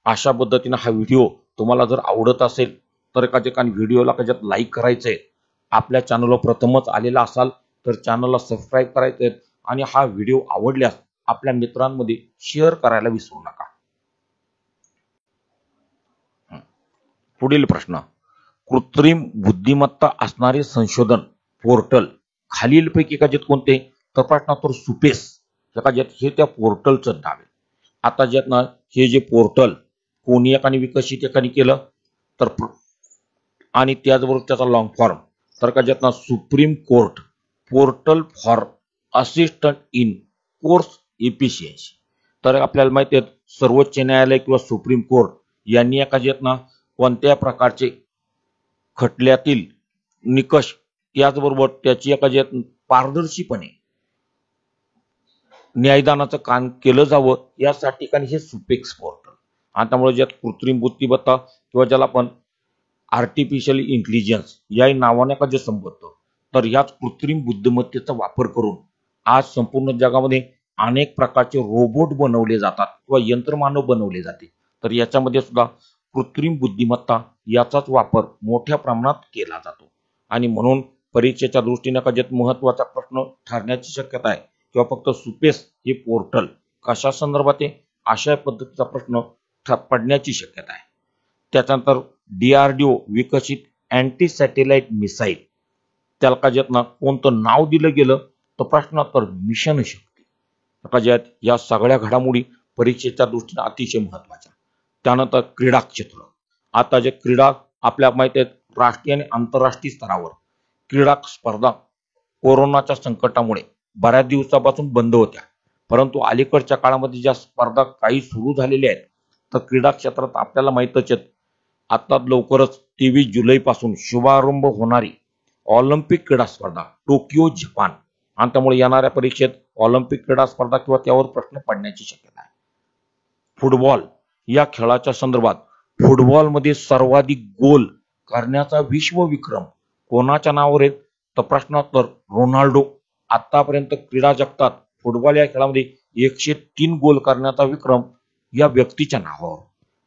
अशा पद्धतीने हा व्हिडिओ तुम्हाला जर आवडत असेल तर व्हिडिओला कजत लाईक करायचंय. आपल्या चॅनलवर प्रथमच आलेला असाल तर चॅनलला सबस्क्राईब करायचंय आणि हा व्हिडिओ आवडल्यास आपल्या मित्रांमध्ये शेअर करायला विसरू नका. पुढील प्रश्न, कृत्रिम बुद्धिमत्ता असणारे संशोधन पोर्टल खालीलपैकी कजत कोणते तर प्रश्नोत्तर सुपेस कजत हे त्या पोर्टलचं नाव आहे. आता ज्यात ना हे जे पोर्टल कोणी एकाने विकसित केलं तर आणि त्याचबरोबर त्याचा लॉंग फॉर्म तर कजत ना supreme court portal for assistant in course efficiency. तर आपल्याला माहिती आहे सर्वोच्च न्यायालय किंवा सुप्रीम कोर्ट यांनी कजत ना कोणत्या प्रकारचे खटल्यातील निकष त्याचबरोबर त्याची कजत पारदर्शीपणे न्यायदानाचं काम केलं जावं यासाठी हे सुपेक्स पोर्टल. आणि त्यामुळे ज्यात कृत्रिम बुद्धिमत्ता किंवा ज्याला आपण आर्टिफिशियल इंटेलिजन्स या नावाने जे संबोधतो, तर याच कृत्रिम बुद्धिमत्तेचा वापर करून आज संपूर्ण जगामध्ये अनेक प्रकारचे रोबोट बनवले जातात किंवा यंत्रमानव बनवले जाते. तर याच्यामध्ये सुद्धा कृत्रिम बुद्धिमत्ता याचाच वापर मोठ्या प्रमाणात केला जातो. आणि म्हणून परीक्षेच्या दृष्टीने कजत महत्वाचा प्रश्न ठरण्याची शक्यता आहे किंवा फक्त सुपेस हे पोर्टल कशा संदर्भात आहे अशा पद्धतीचा प्रश्न पडण्याची शक्यता आहे. त्याच्यानंतर DRDO विकसित अँटी सॅटेलाइट मिसाईल त्याला कजत ना कोणतं नाव दिलं गेलं तर प्रश्नोत्तर मिशन शक्ती. कजत या सगळ्या घडामोडी परीक्षेच्या दृष्टीने अतिशय महत्वाच्या. त्यानंतर क्रीडा क्षेत्र. आता जे क्रीडा आपल्या माहिती आहेत राष्ट्रीय आणि आंतरराष्ट्रीय स्तरावर क्रीडा स्पर्धा कोरोनाच्या संकटामुळे बऱ्याच दिवसापासून बंद होत्या, परंतु अलीकडच्या काळामध्ये ज्या स्पर्धा काही सुरू झालेल्या आहेत, तर क्रीडा क्षेत्रात आपल्याला माहीतच आहे, आता लवकरच 23 जुलै पासून शुभारंभ होणारी ऑलिम्पिक क्रीडा स्पर्धा टोकियो जपान, आणि त्यामुळे येणाऱ्या परीक्षेत ऑलिम्पिक क्रीडा स्पर्धा किंवा त्यावर प्रश्न पडण्याची शक्यता आहे. फुटबॉल या खेळाच्या संदर्भात फुटबॉलमध्ये सर्वाधिक गोल करण्याचा विश्वविक्रम कोणाच्या नावावर आहे, तर प्रश्नोत्तर रोनाल्डो. आतापर्यंत क्रीडा जगतात फुटबॉल या खेळामध्ये 103 गोल करण्याचा विक्रम या व्यक्तीच्या नावावर.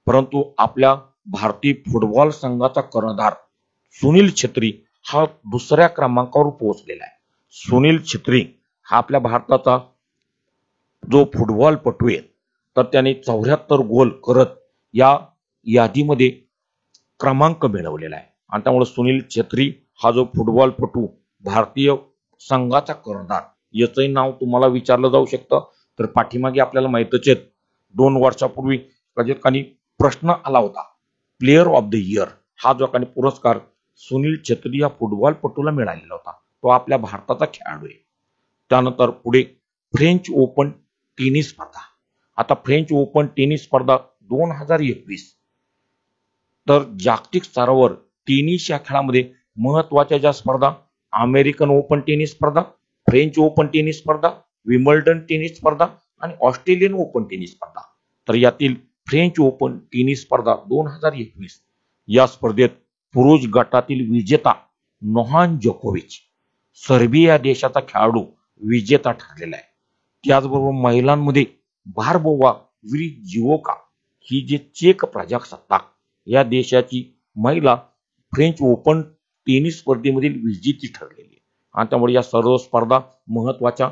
परंतु आपल्या भारतीय फुटबॉल संघाचा कर्णधार सुनील छेत्री हा दुसऱ्या क्रमांकावर पोहोचलेला आहे. सुनील छेत्री हा आपल्या भारताचा जो फुटबॉलपटू आहे, तर त्याने 74 गोल करत या यादीमध्ये क्रमांक मिळवलेला आहे. आणि त्यामुळे सुनील छेत्री हा जो फुटबॉलपटू भारतीय संघाचा कर्णधार, याचंही नाव तुम्हाला विचारलं जाऊ शकतं. तर पाठीमागे आपल्याला माहितच आहे, 2 वर्षापूर्वी काही प्रश्न आला होता, प्लेयर ऑफ द इयर हा जो काही पुरस्कार सुनील छेत्री या फुटबॉलपटूला मिळालेला होता, तो आपल्या भारताचा खेळाडू आहे. त्यानंतर पुढे फ्रेंच ओपन टेनिस स्पर्धा. आता फ्रेंच ओपन टेनिस स्पर्धा 2021, तर जागतिक स्तरावर टेनिस या खेळामध्ये महत्वाच्या ज्या स्पर्धा, अमेरिकन ओपन टेनिस स्पर्धा, फ्रेंच ओपन टेनिस स्पर्धा, विम्बल्डन टेनिस स्पर्धा आणि ऑस्ट्रेलियन ओपन टेनिस स्पर्धा. तर यातील फ्रेंच ओपन टेनिस स्पर्धा 2021 या स्पर्धेत पुरुष गटातील विजेता नोहान जोकोविच, सर्बिया देशाचा खेळाडू, विजेता ठरलेला आहे. त्याचबरोबर महिलांमध्ये बार्बोवा विरिजिओका ही जी चेक प्रजासत्ताक या देशाची महिला फ्रेंच ओपन टेनिस स्पर्धेमधील विजेती ठरलेली आहे. आणि त्यामुळे या सर्व स्पर्धा महत्वाच्या.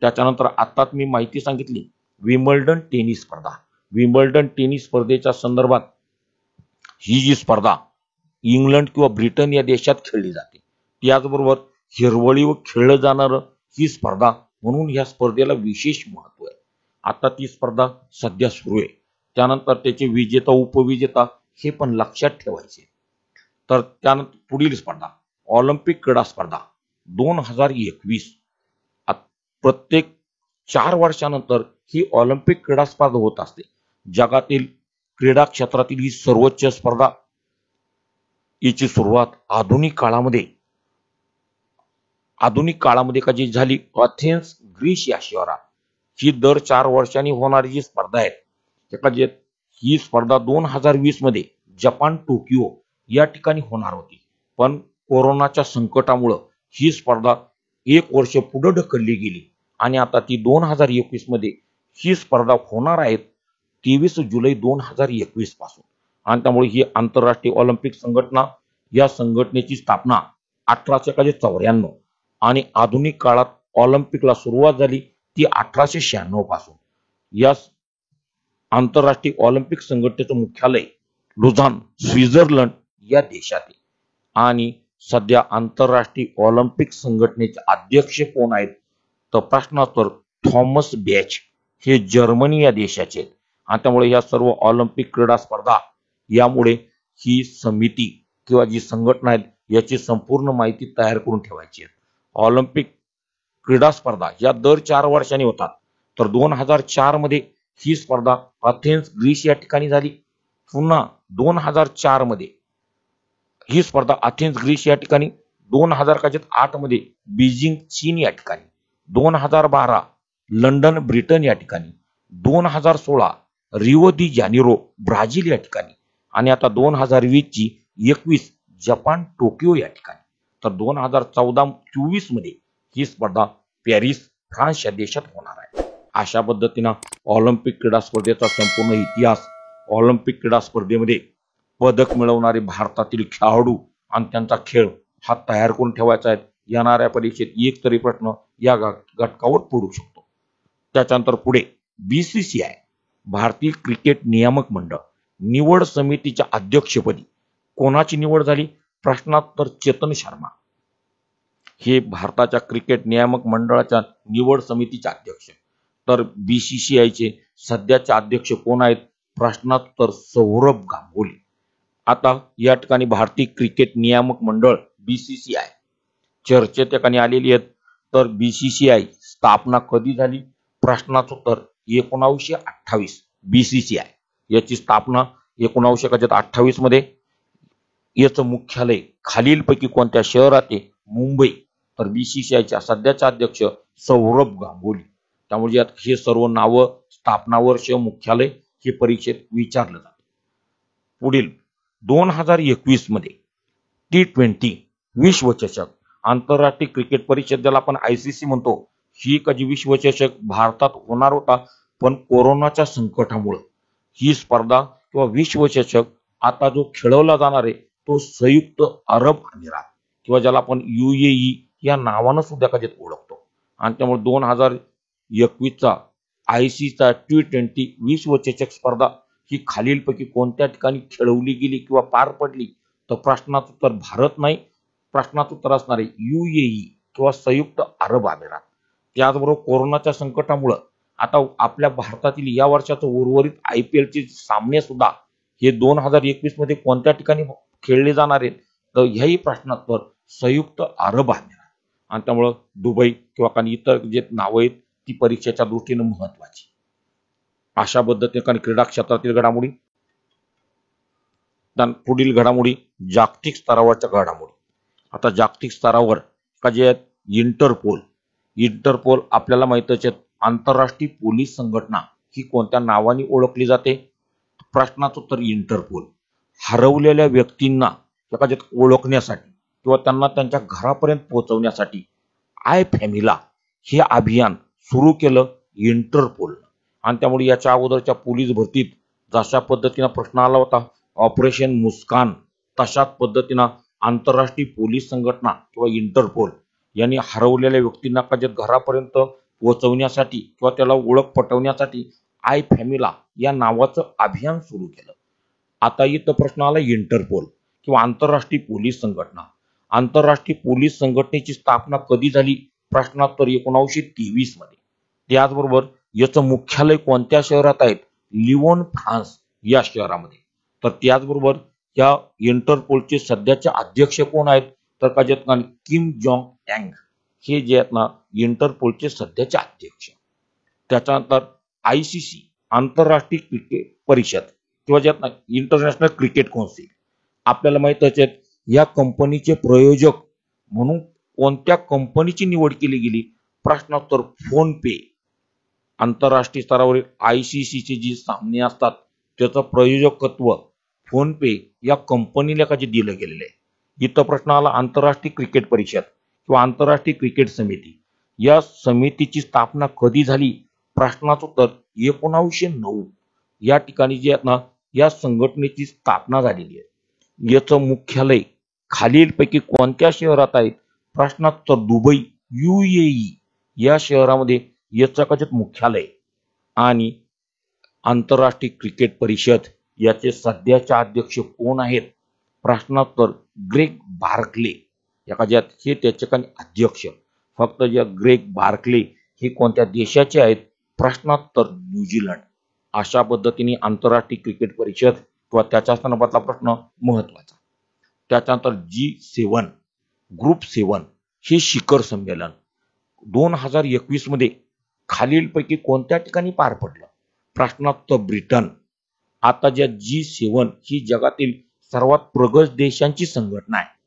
त्याच्यानंतर आताच मी माहिती सांगितली विम्बल्डन टेनिस स्पर्धा. विम्बल्डन टेनिस स्पर्धेच्या संदर्भात ही जी स्पर्धा इंग्लंड किंवा ब्रिटन या देशात खेळली जाते. त्याचबरोबर हिरवळीवर खेळलं जाणारं ही स्पर्धा, म्हणून या स्पर्धेला विशेष महत्व आहे. आता ती स्पर्धा सध्या सुरू आहे. त्यानंतर त्याचे विजेता उपविजेता हे पण लक्षात ठेवायचे. तर त्यानंतर पुढील स्पर्धा ऑलिम्पिक क्रीडा स्पर्धा 2021. प्रत्येक 4 वर्षानंतर ही ऑलिम्पिक क्रीडा स्पर्धा होत असते. जगातील क्रीडा क्षेत्रातील ही सर्वोच्च स्पर्धा, याची सुरुवात आधुनिक काळामध्ये का जी झाली, अथेन्स ग्रीस या शहरात ही दर 4 वर्षांनी होणारी जी स्पर्धा आहे, ही स्पर्धा 2020 मध्ये जपान टोकियो या ठिकाणी होणार होती. पण कोरोनाच्या संकटामुळे ही स्पर्धा 1 वर्ष पुढे ढकलली गेली आणि आता ती 2021 मध्ये ही स्पर्धा होणार आहे 23 जुलै 2021 पासून. आणि त्यामुळे ही आंतरराष्ट्रीय ऑलिम्पिक संघटना, या संघटनेची स्थापना 1894 आणि आधुनिक काळात ऑलिम्पिकला सुरुवात झाली ती 1896 पासून. या आंतरराष्ट्रीय ऑलिम्पिक संघटनेचं मुख्यालय लुझान, स्वित्झर्लंड या देशात आहे. आणि सध्या आंतरराष्ट्रीय ऑलिम्पिक संघटनेचे अध्यक्ष कोण आहेत, तर प्रश्नोत्तर थॉमस बॅच हे जर्मनी या देशाचे आहेत. आणि त्यामुळे या सर्व ऑलिम्पिक क्रीडा स्पर्धा, यामुळे ही समिती किंवा जी संघटना आहे याची संपूर्ण माहिती तयार करून ठेवायची आहे. ऑलिम्पिक क्रीडा स्पर्धा या दर 4 वर्षांनी होतात. तर 2004 मध्ये ही स्पर्धा अथेन्स ग्रीस या ठिकाणी झाली. पुन्हा 2004 मध्ये ही स्पर्धा अथेन्स ग्रीस या ठिकाणी, 2008 मध्ये बीजिंग चीन या ठिकाणी, 2012 लंडन ब्रिटन या ठिकाणी, 2016 रिओ दी जानेरो ब्राझील या ठिकाणी, आणि आता 2021 जपान टोकियो या ठिकाणी. तर 2014-24 मध्ये ही स्पर्धा पॅरिस फ्रान्स या देशात होणार आहे. अशा पद्धतीनं ऑलिम्पिक क्रीडा स्पर्धेचा संपूर्ण इतिहास, ऑलिम्पिक क्रीडा स्पर्धेमध्ये पदक मिळवणारे भारतातील खेळाडू आणि त्यांचा खेळ हा तयार करून ठेवायचा आहे. येणाऱ्या परीक्षेत एक तरी प्रश्न या घटकावर पडू शकतो. त्याच्यानंतर पुढे बीसीसीआय, भारतीय क्रिकेट नियामक मंडळ, निवड समितीच्या अध्यक्षपदी कोणाची निवड झाली, प्रश्नोत्तर चेतन शर्मा हे भारताच्या क्रिकेट नियामक मंडळाच्या निवड समितीचे अध्यक्ष. तर बीसीसीआयचे सध्याचे अध्यक्ष कोण आहेत, प्रश्नोत्तर सौरभ गांगुली. आता या ठिकाणी भारतीय क्रिकेट नियामक मंडळ बीसीसीआय चर्चेत ठिकाणी आलेली आहेत. तर BCCI स्थापना कधी झाली? प्रश्नाचं उत्तर 1928. BCCI याची स्थापना 1928 मध्ये. याचं मुख्यालय खालीलपैकी कोणत्या शहरात आहे? मुंबई. तर BCCIच्या सध्याचे अध्यक्ष सौरभ गांगुली. त्यामुळे यात हे सर्व नाव, स्थापना वर्ष, मुख्यालय हे परीक्षेत विचारलं जातं. पुढील 2021 मध्ये T20 विश्वचषक आंतरराष्ट्रीय क्रिकेट परिषद, ज्याला आपण ICC म्हणतो, ही कधी विश्वचषक भारतात होणार होता, पण कोरोनाच्या संकटामुळे ही स्पर्धा किंवा विश्वचषक आता जो खेळवला जाणार आहे तो संयुक्त अरब अमिरात किंवा ज्याला आपण UAE या नावानं सुद्धा कधी ओळखतो. आणि त्यामुळे 2021चा ICCचा T20 विश्वचषक स्पर्धा ही खालीलपैकी कोणत्या ठिकाणी खेळवली गेली किंवा पार पडली? तर प्रश्नाचं उत्तर भारत नाही, प्रश्नाचं उत्तर असणार आहे UAE किंवा संयुक्त अरब अमिरात. त्याचबरोबर कोरोनाच्या संकटामुळे आता आपल्या भारतातील या वर्षाचं उर्वरित IPLचे सामने सुद्धा हे 2021 मध्ये कोणत्या ठिकाणी खेळले जाणार आहेत? तर ह्याही प्रश्नाचं उत्तर संयुक्त अरब अमिरात. आणि त्यामुळे दुबई किंवा काही इतर जे नावं आहेत ती परीक्षेच्या दृष्टीने महत्वाची. अशा पद्धतीने क्रीडा क्षेत्रातील घडामोडी. पुढील घडामोडी जागतिक स्तरावरच्या घडामोडी. आता जागतिक स्तरावर का जे आहेत इंटरपोल आपल्याला माहितच आहे, आंतरराष्ट्रीय पोलीस संघटना ही कोणत्या नावाने ओळखली जाते? प्रश्नाचं उत्तर इंटरपोल. हरवलेल्या व्यक्तींना एखाद्यात ओळखण्यासाठी किंवा त्यांना त्यांच्या घरापर्यंत पोहोचवण्यासाठी आय फॅमिला हे अभियान सुरू केलं इंटरपोल. आणि त्यामुळे याच्या अगोदरच्या पोलीस भरतीत जशा पद्धतीने प्रश्न आला होता ऑपरेशन मुस्कान, तशाच पद्धतीनं आंतरराष्ट्रीय पोलीस संघटना किंवा इंटरपोल यांनी हरवलेल्या व्यक्तींना घरापर्यंत पोहोचवण्यासाठी किंवा त्याला ओळख पटवण्यासाठी आय फॅमिला या नावाचं अभियान सुरू केलं. आता इथं प्रश्न आला इंटरपोल किंवा आंतरराष्ट्रीय पोलीस संघटना. आंतरराष्ट्रीय पोलीस संघटनेची स्थापना कधी झाली? प्रश्नोत्तर 1923 मध्ये. त्याचबरोबर याचं मुख्यालय कोणत्या शहरात आहे? लिओन, फ्रान्स या शहरामध्ये. तर त्याचबरोबर या इंटरपोलचे सध्याचे अध्यक्ष कोण आहेत? तर किम जोंग यांग हे जे आहेत ना इंटरपोलचे सध्याचे अध्यक्ष. त्याच्यानंतर ICC आंतरराष्ट्रीय क्रिकेट परिषद किंवा जे आहेत ना इंटरनॅशनल क्रिकेट कौन्सिल, आपल्याला माहितच आहे या कंपनीचे प्रयोजक म्हणून कोणत्या कंपनीची निवड केली गेली? प्रश्नोत्तर फोन पे. आंतरराष्ट्रीय स्तरावरील ICCचे जे सामने असतात त्याचं प्रयोजकत्व फोन पे या कंपनीला दिलं गेलेलं आहे. इथं प्रश्न आला आंतरराष्ट्रीय क्रिकेट परिषद किंवा आंतरराष्ट्रीय क्रिकेट समिती. या समितीची स्थापना कधी झाली? प्रश्नाचं उत्तर 1909 या ठिकाणी जे आहेत ना या संघटनेची स्थापना झालेली आहे. याचं मुख्यालय खालीलपैकी कोणत्या शहरात आहे? प्रश्नोत्तर दुबई, UAE या शहरामध्ये याचं मुख्यालय. आणि आंतरराष्ट्रीय क्रिकेट परिषद याचे सध्याचे अध्यक्ष कोण आहेत? प्रश्नोत्तर ग्रेग बार्कले हे त्याचे अध्यक्ष. फक्त जे ग्रेग बार्कले हे कोणत्या देशाचे आहेत? प्रश्नोत्तर न्यूझीलंड. अशा पद्धतीने आंतरराष्ट्रीय क्रिकेट परिषद किंवा त्याच्या संदर्भातला प्रश्न महत्वाचा. त्याच्यानंतर G7 ग्रुप 7 हे शिखर संमेलन 2021 मध्ये खालीलपैकी कोणत्या ठिकाणी पार पडलं? प्रश्नोत्तर ब्रिटन. आता ज्या G7 ही जगातील सर्वात प्रगत देशांची संघटना आहे.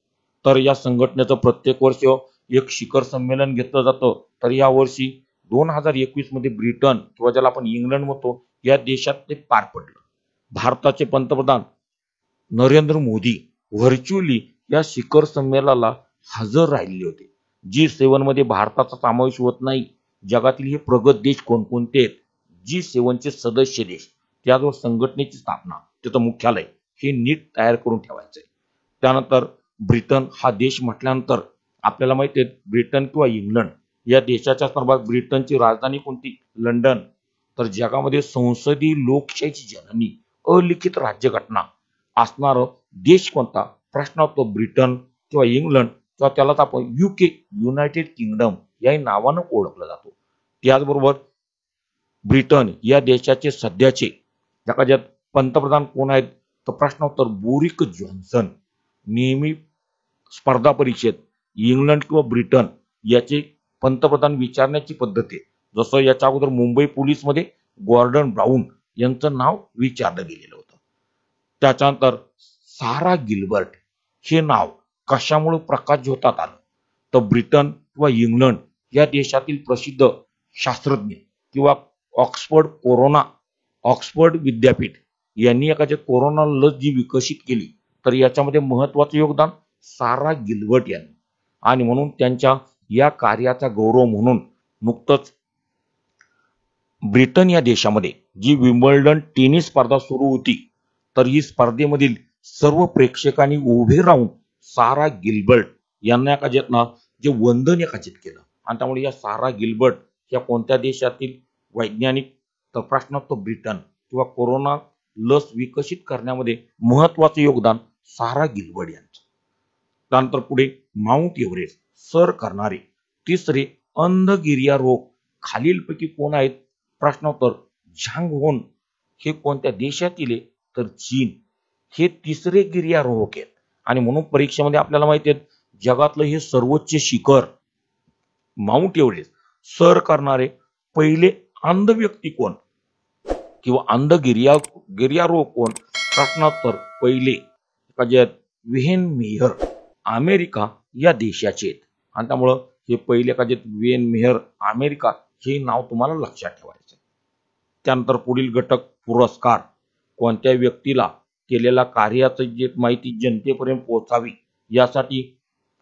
तर या संघटनेचं प्रत्येक वर्ष एक शिखर संमेलन घेतलं जातं. तर या वर्षी 2021 मध्ये ब्रिटन किंवा ज्याला आपण इंग्लंड म्हणतो या देशात ते पार पडलं. भारताचे पंतप्रधान नरेंद्र मोदी व्हर्च्युअली या शिखर संमेलनाला हजर राहिले होते. G7 मध्ये भारताचा समावेश होत नाही. जगातील हे प्रगत देश कोणकोणते आहेत? G7 चे सदस्य देश. त्याजवळ संघटनेची स्थापना, त्याचं मुख्यालय हे नीट तयार करून ठेवायचंय. त्यानंतर ब्रिटन हा देश म्हटल्यानंतर आपल्याला माहिती आहे ब्रिटन किंवा इंग्लंड या देशाच्या संदर्भात ब्रिटनची राजधानी कोणती? लंडन. तर जगामध्ये संसदीय लोकशाहीची जननी, अलिखित राज्यघटना असणार देश कोणता? प्रश्नोत्तर ब्रिटन किंवा इंग्लंड किंवा त्यालाच आपण UK युनायटेड किंगडम या नावानं ओळखलं जातो. त्याचबरोबर ब्रिटन या देशाचे सध्याचे जगात पंतप्रधान कोण आहेत? तर प्रश्नोत्तर बोरिस जॉन्सन. नेहमी स्पर्धा परीक्षेत इंग्लंड किंवा ब्रिटन याचे पंतप्रधान विचारण्याची पद्धत आहे. जसं याच्या अगोदर मुंबई पोलीसमध्ये गॉर्डन ब्राऊन यांचं नाव विचारलं गेलेलं होतं. त्याच्यानंतर सारा गिल्बर्ट हे नाव कशामुळे प्रकाशझोतात आलं, तर ब्रिटन किंवा इंग्लंड या देशातील प्रसिद्ध शास्त्रज्ञ किंवा ऑक्सफर्ड विद्यापीठ यांनी एखाद्या कोरोना लस जी विकसित केली, तर याच्यामध्ये महत्वाचं योगदान सारा गिल्बर्ट यांनी, आणि म्हणून त्यांच्या या कार्याचा गौरव म्हणून नुकतंच ब्रिटन या देशामध्ये जी विम्बल्डन टेनिस स्पर्धा सुरू होती, तर ही स्पर्धेमधील सर्व प्रेक्षकांनी उभे राहून सारा गिल्बर्ट यांना एखाद्यानं जे वंदन एखाद्यात केलं. आणि त्यामुळे या सारा गिल्बर्ट या कोणत्या देशातील वैज्ञानिक, तर प्रश्न तो ब्रिटन, किंवा कोरोना लस विकसित करण्यामध्ये महत्वाचे योगदान सारा गिल्बर्ट यांचं. त्यानंतर पुढे माउंट एव्हरेस्ट सर करणारे तिसरे अंध गिर्यारोहक खालीलपैकी कोण आहेत? प्रश्नोत्तर झांग होन हे कोणत्या देशातील आहे? तर चीन. हे तिसरे गिर्यारोहक आहेत, आणि म्हणून परीक्षेमध्ये आपल्याला माहिती आहे जगातलं हे सर्वोच्च शिखर माउंट एव्हरेस्ट सर करणारे पहिले अंध व्यक्ती कोण किंवा अंध गिर्यारोहक कोण? प्रश्नोत्तर पहिले व्हेन मेयर अमेरिका या देशाचे आहेत. आणि त्यामुळं हे पहिले व्हेन मेयर अमेरिका हे नाव तुम्हाला लक्षात ठेवायचं. त्यानंतर पुढील घटक पुरस्कार. कोणत्या व्यक्तीला केलेल्या कार्याची जे माहिती जनतेपर्यंत पोहोचावी यासाठी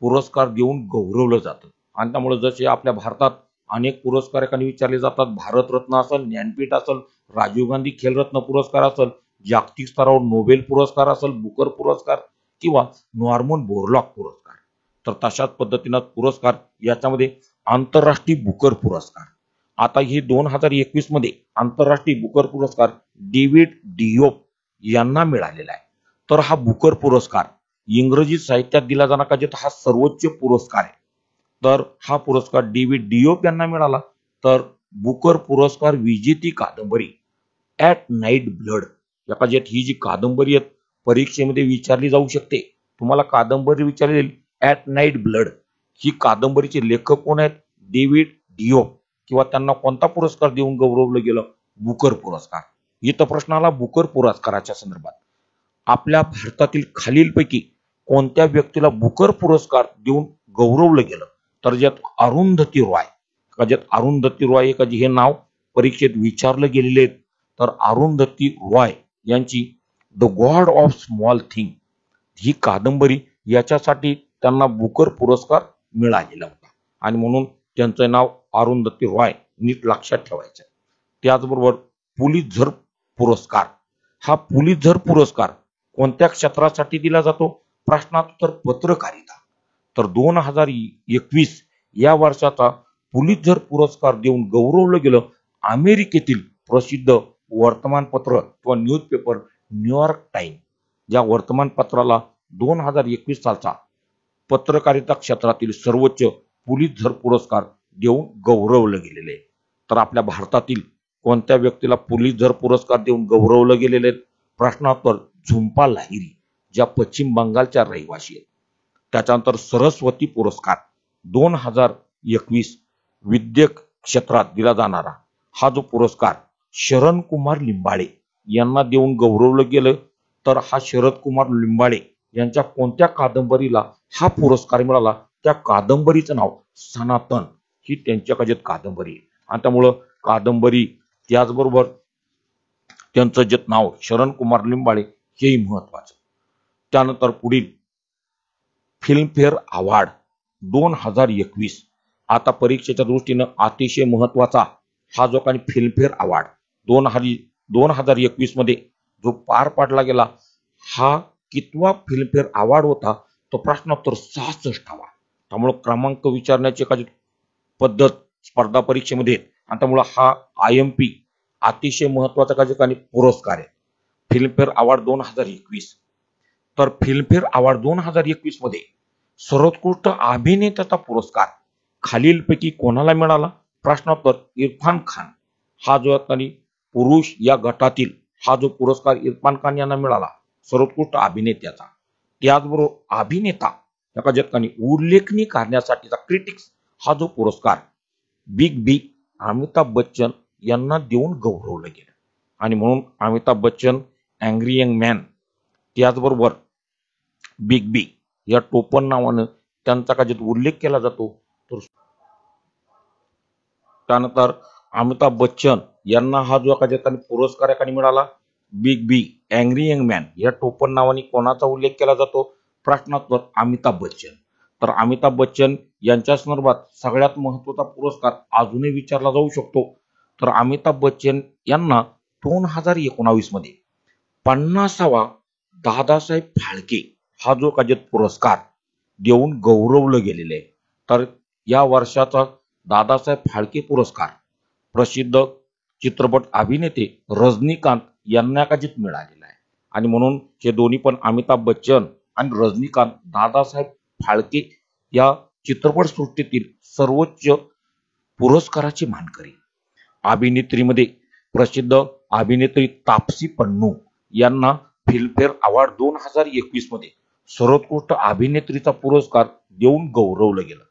पुरस्कार देऊन गौरवलं जातं. आणि त्यामुळे जसे आपल्या भारतात अनेक पुरस्कार एखादी विचारले जातात, भारतरत्न असेल, ज्ञानपीठ असेल, राजीव गांधी खेलरत्न पुरस्कार असेल, जागतिक स्तरावर नोबेल पुरस्कार असेल, बुकर पुरस्कार किंवा नॉर्मन बोरलॉग पुरस्कार, तर तशाच पद्धतीनं पुरस्कार याच्यामध्ये आंतरराष्ट्रीय बुकर पुरस्कार. आता हे 2021 मध्ये आंतरराष्ट्रीय बुकर पुरस्कार डेव्हिड डियोप यांना मिळालेला आहे. तर हा बुकर पुरस्कार इंग्रजी साहित्यात दिला जाणारा हा सर्वोच्च पुरस्कार आहे. तर हा पुरस्कार डेव्हिड डियोप यांना मिळाला. तर बुकर पुरस्कार विजेती कादंबरी ॲट नाईट ब्लड, ही जी कादंबरी आहे परीक्षेमध्ये विचारली जाऊ शकते. तुम्हाला कादंबरी विचारली जाईल ॲट नाईट ब्लड, ही कादंबरीचे लेखक कोण आहेत? David Diop. किंवा त्यांना कोणता पुरस्कार देऊन गौरवलं गेलं? बुकर पुरस्कार. इथं प्रश्न आला बुकर पुरस्काराच्या संदर्भात. आपल्या भारतातील खालीलपैकी कोणत्या व्यक्तीला बुकर पुरस्कार देऊन गौरवलं गेलं? तर ज्यात अरुंधती रॉय, अरुंधती रॉय हे नाव परीक्षेत विचारलं गेलेले आहेत. तर अरुंधती रॉय यांची the God of small thing he कादंबरी याच्यासाठी त्यांना बुकर पुरस्कार मिळालेला होता, आणि म्हणून त्यांचं नाव अरुंधती रॉय नीट लक्षात ठेवायचं. त्याचबरोबर पुलित्झर पुरस्कार. हा पुलित्झर पुरस्कार कोणत्या क्षेत्रासाठी दिला जातो? प्रश्नोत्तर पत्रकारिता. तर 2021 या वर्षाचा पुलित्झर पुरस्कार देऊन गौरवलं गेलं अमेरिकेतील प्रसिद्ध वर्तमानपत्र किंवा न्यूजपेपर न्यूयॉर्क टाइम, या वर्तमानपत्राला 2021 सालचा पत्रकारिता क्षेत्रातील सर्वोच्च पुलित्झर पुरस्कार देऊन गौरवलं गेलेले. तर आपल्या भारतातील कोणत्या व्यक्तीला पुलित्झर पुरस्कार देऊन गौरवलं गेलेले? प्रश्नोत्तर झुंपा लाहिरी, ज्या पश्चिम बंगालच्या रहिवासी आहेत. त्याच्यानंतर सरस्वती पुरस्कार 2021 विद्यक क्षेत्रात दिला जाणारा हा जो पुरस्कार शरण कुमार लिंबाळे यांना देऊन गौरवलं गेलं. तर हा शरद कुमार लिंबाळे यांच्या कोणत्या कादंबरीला हा पुरस्कार मिळाला? त्या कादंबरीचं नाव सनातन ही त्यांच्या कादंबरी आहे. आणि त्यामुळं कादंबरी त्याचबरोबर त्यांचं जे नाव शरण कुमार लिंबाळे हेही महत्वाचं. त्यानंतर पुढील फिल्मफेअर अवॉर्ड 2021 आता परीक्षेच्या दृष्टीनं अतिशय महत्वाचा हा जो काही फिल्मफेअर अवॉर्ड 2021 मध्ये जो पार पाडला गेला, हा कितवा फिल्मफेअर अवॉर्ड होता? तो प्रश्नोत्तर 66वा. त्यामुळे क्रमांक विचारण्याची एखादी पद्धत स्पर्धा परीक्षेमध्ये, आणि त्यामुळे हा IMP अतिशय महत्वाचा पुरस्कार आहे फिल्मफेअर अवॉर्ड 2021. तर फिल्मफेअर अवॉर्ड 2021 मध्ये सर्वोत्कृष्ट अभिनेत्याचा पुरस्कार खालीलपैकी कोणाला मिळाला? प्रश्नोत्तर इरफान खान. हा जो पुरुष या गटातील हा जो पुरस्कार इरफान खान यांना मिळाला सर्वोत्कृष्ट अभिनेत्याचा. त्याचबरोबर अभिनेता उल्लेखनीय करण्यासाठीचा क्रिटिक्स हा जो पुरस्कार बिग बी अमिताभ बच्चन यांना देऊन गौरवलं गेलं आणि म्हणून Amitabh Bachchan angry young man त्याचबरोबर बिग बी या टोपण नावानं त्यांचा का उल्लेख केला जातो. तर त्यानंतर अमिताभ बच्चन यांना हा जो का पुरस्कार या मिळाला big be angry young man या टोपण नावाने कोणाचा उल्लेख केला जातो. प्रश्नात्तर अमिताभ बच्चन. तर अमिताभ बच्चन यांच्या संदर्भात सगळ्यात महत्त्वाचा पुरस्कार अजूनही विचारला जाऊ शकतो. तर अमिताभ बच्चन यांना 2019 मध्ये 50वा दादासाहेब फाळके हा जो का पुरस्कार देऊन गौरवलं गेलेलं आहे. तर या वर्षाचा दादासाहेब फाळके पुरस्कार प्रसिद्ध चित्रपट अभिनेते रजनीकांत यांना का मिळालेला आहे आणि म्हणून हे दोन्ही पण अमिताभ बच्चन आणि रजनीकांत दादासाहेब फाळके या चित्रपट सृष्टीतील सर्वोच्च पुरस्काराची मानकरी. अभिनेत्रीमध्ये प्रसिद्ध अभिनेत्री तापसी पन्नू यांना फिल्मफेअर अवॉर्ड 2021 मध्ये सर्वोत्कृष्ट अभिनेत्रीचा पुरस्कार देऊन गौरवलं गेलं.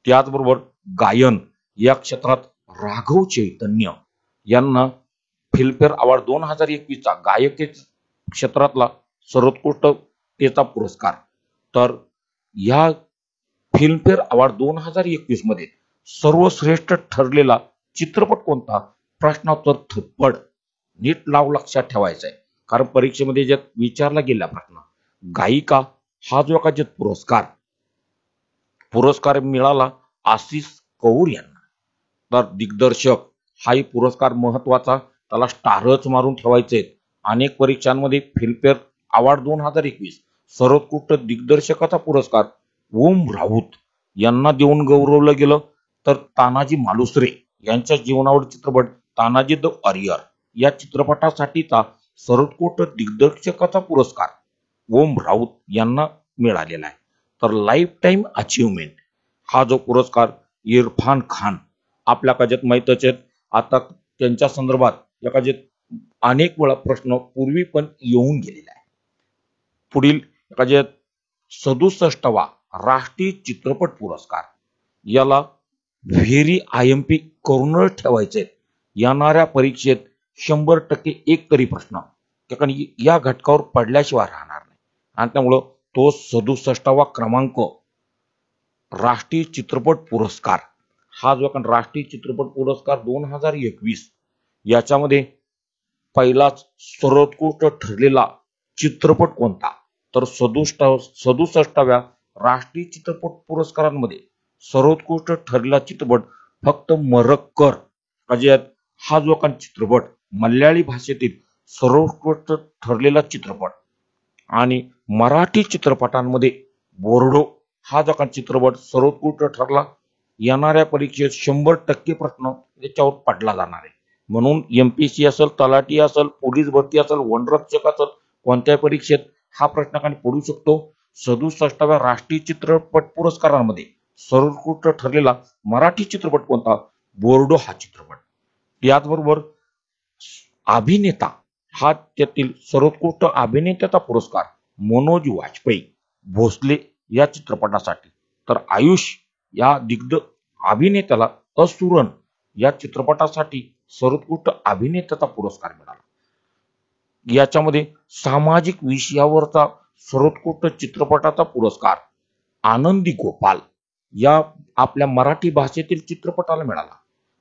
त्याचबरोबर गायन या क्षेत्रात राघव चैतन्य यांना फिल्मफेअर अवॉर्ड 2021 चा गायकी क्षेत्रातला सर्वोत्कृष्टतेचा पुरस्कार. तर या फिल्मफेअर अवॉर्ड 2021 मध्ये सर्वश्रेष्ठ ठरलेला चित्रपट कोणता. प्रश्नोत्तर थप्पड. नीट नाव लक्षात ठेवायचं आहे कारण परीक्षेमध्ये ज्यात विचारला गेला प्रश्न गायिका हा जो का पुरस्कार मिळाला आशिष कौर यांना. तर दिग्दर्शक हाही पुरस्कार महत्वाचा त्याला स्टारच मारून ठेवायचे. अनेक परीक्षांमध्ये फिल्मफेअर अवॉर्ड 2021 सर्वोत्कृष्ट दिग्दर्शकाचा पुरस्कार ओम राऊत यांना देऊन गौरवलं गेलं. तर तानाजी मालुसरे यांच्या जीवनावर चित्रपट तानाजी द वॉरियर या चित्रपटासाठीचा सर्वोत्कृष्ट दिग्दर्शकाचा पुरस्कार ओम राऊत यांना मिळालेला आहे. तर लाईफ टाईम अचीवमेंट हा जो पुरस्कार इरफान खान आपल्या काजत माहीतच आहेत. आता त्यांच्या संदर्भात या काजत अनेक वेळा प्रश्न पूर्वी पण येऊन गेलेला आहे. पुढील काजत 67वा राष्ट्रीय चित्रपट पुरस्कार याला व्हेरी IMP करून ठेवायचे. येणाऱ्या परीक्षेत 100% एक तरी प्रश्न या घटकावर पडल्याशिवाय राहणार नाही आणि त्यामुळं तो 67वा क्रमांक राष्ट्रीय चित्रपट पुरस्कार हा जो राष्ट्रीय चित्रपट पुरस्कार 2021 याच्यामध्ये पहिलाच सर्वोत्कृष्ट ठरलेला चित्रपट कोणता. तर 67व्या राष्ट्रीय चित्रपट पुरस्कारांमध्ये सर्वोत्कृष्ट ठरलेला चित्रपट फक्त मरक्कर हा जो चित्रपट मल्याळी भाषेतील सर्वोत्कृष्ट ठरलेला चित्रपट आणि मराठी चित्रपटांमध्ये बोर्डो हा जो चित्रपट सर्वोत्कृष्ट ठरला. येणाऱ्या परीक्षेत 100% प्रश्न याच्यावर पडला जाणार आहे. म्हणून MPSC असेल, तलाठी असेल, पोलीस भरती असेल, वनरक्षक असेल, कोणत्याही परीक्षेत हा प्रश्न पडू शकतो. 67व्या राष्ट्रीय चित्रपट पुरस्कारांमध्ये सर्वोत्कृष्ट ठरलेला मराठी चित्रपट कोणता. बोर्डो हा चित्रपट. याचबरोबर अभिनेता हा त्यातील सर्वोत्कृष्ट अभिनेत्याचा पुरस्कार मनोज वाजपेयी भोसले या चित्रपटासाठी. तर आयुष या अभिनेत्याला असुरन या चित्रपटासाठी सर्वोत्कृष्ट अभिनेत्याचा पुरस्कार मिळाला. याच्यामध्ये सामाजिक विषयावरचा सर्वोत्कृष्ट चित्रपटाचा पुरस्कार आनंदी गोपाल या आपल्या मराठी भाषेतील चित्रपटाला मिळाला.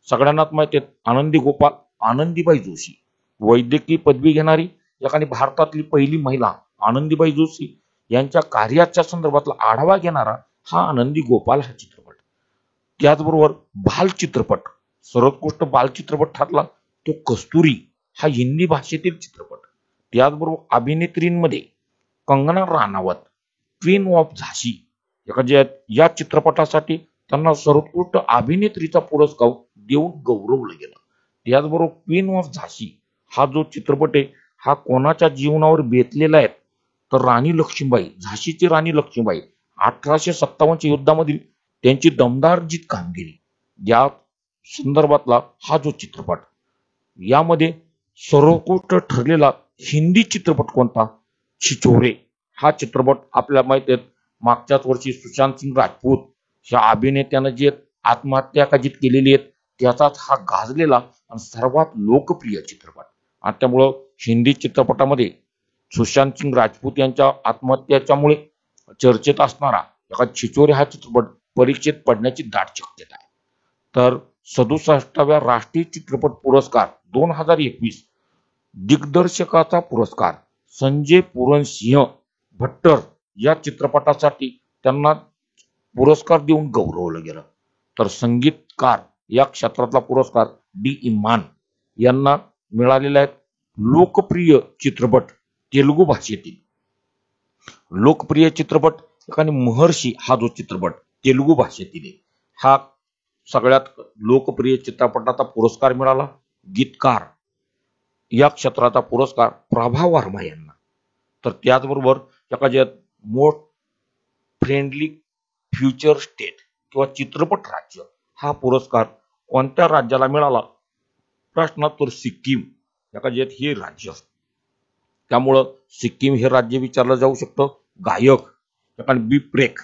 सगळ्यांनाच माहिती आहे आनंदी गोपाल आनंदीबाई जोशी वैद्यकीय पदवी घेणारी याकाने भारतातली पहिली महिला आनंदीबाई जोशी यांच्या कार्याच्या संदर्भातला आढावा घेणारा हा आनंदी गोपाल हा चित्रपट. त्याचबरोबर बालचित्रपट सर्वोत्कृष्ट बालचित्रपट ठरला तो कस्तुरी हा हिंदी भाषेतील चित्रपट. त्याचबरोबर अभिनेत्रींमध्ये कंगना राणावत क्वीन ऑफ झाशी या चित्रपटासाठी त्यांना सर्वोत्कृष्ट अभिनेत्रीचा पुरस्कार देऊन गौरवलं गेलं. त्याचबरोबर क्वीन ऑफ झाशी हा जो चित्रपट आहे हा कोणाच्या जीवनावर बेतलेला आहे तर राणी लक्ष्मीबाई झाशीची राणी लक्ष्मीबाई 1857च्या युद्धामधील त्यांची दमदार जीत कामगिरी या संदर्भातला हा जो चित्रपट. यामध्ये सर्वोत्कृष्ट ठरलेला हिंदी चित्रपट कोणता. छिछोरे हा चित्रपट आपल्या माहिती आहेत मागच्याच वर्षी सुशांत सिंग राजपूत या अभिनेत्यानं जे आत्महत्या केलेली आहेत त्याचाच हा गाजलेला आणि सर्वात लोकप्रिय चित्रपट. आणि त्यामुळं हिंदी चित्रपटामध्ये सुशांत सिंग राजपूत यांच्या आत्महत्येच्यामुळे चर्चेत असणारा एका छिछोरे हा चित्रपट परीक्षेत पडण्याची दाट शक्यता आहे. तर 67व्या राष्ट्रीय चित्रपट पुरस्कार 2021 दिग्दर्शकाचा पुरस्कार संजय पूरनसिंह भट्टर या चित्रपटासाठी त्यांना पुरस्कार देऊन गौरवलं गेलं. तर संगीतकार या क्षेत्रातला पुरस्कार डी इमान यांना मिळालेला आहे. लोकप्रिय चित्रपट तेलुगू भाषेतील लोकप्रिय चित्रपट आणि महर्षी हा जो चित्रपट तेलुगू भाषेतील आहे, हा सगळ्यात लोकप्रिय चित्रपटाचा पुरस्कार मिळाला. गीतकार या क्षेत्राचा पुरस्कार प्रभा वर्मा यांना. तर त्याचबरोबर एखाद्या मोस्ट फ्रेंडली फ्युचर स्टेट किंवा चित्रपट राज्य हा पुरस्कार कोणत्या राज्याला मिळाला? प्रश्नात तर सिक्कीम एखाद्यात हे राज्य. त्यामुळं सिक्कीम हे राज्य विचारलं जाऊ शकतं. गायक एखाद बिप्रेक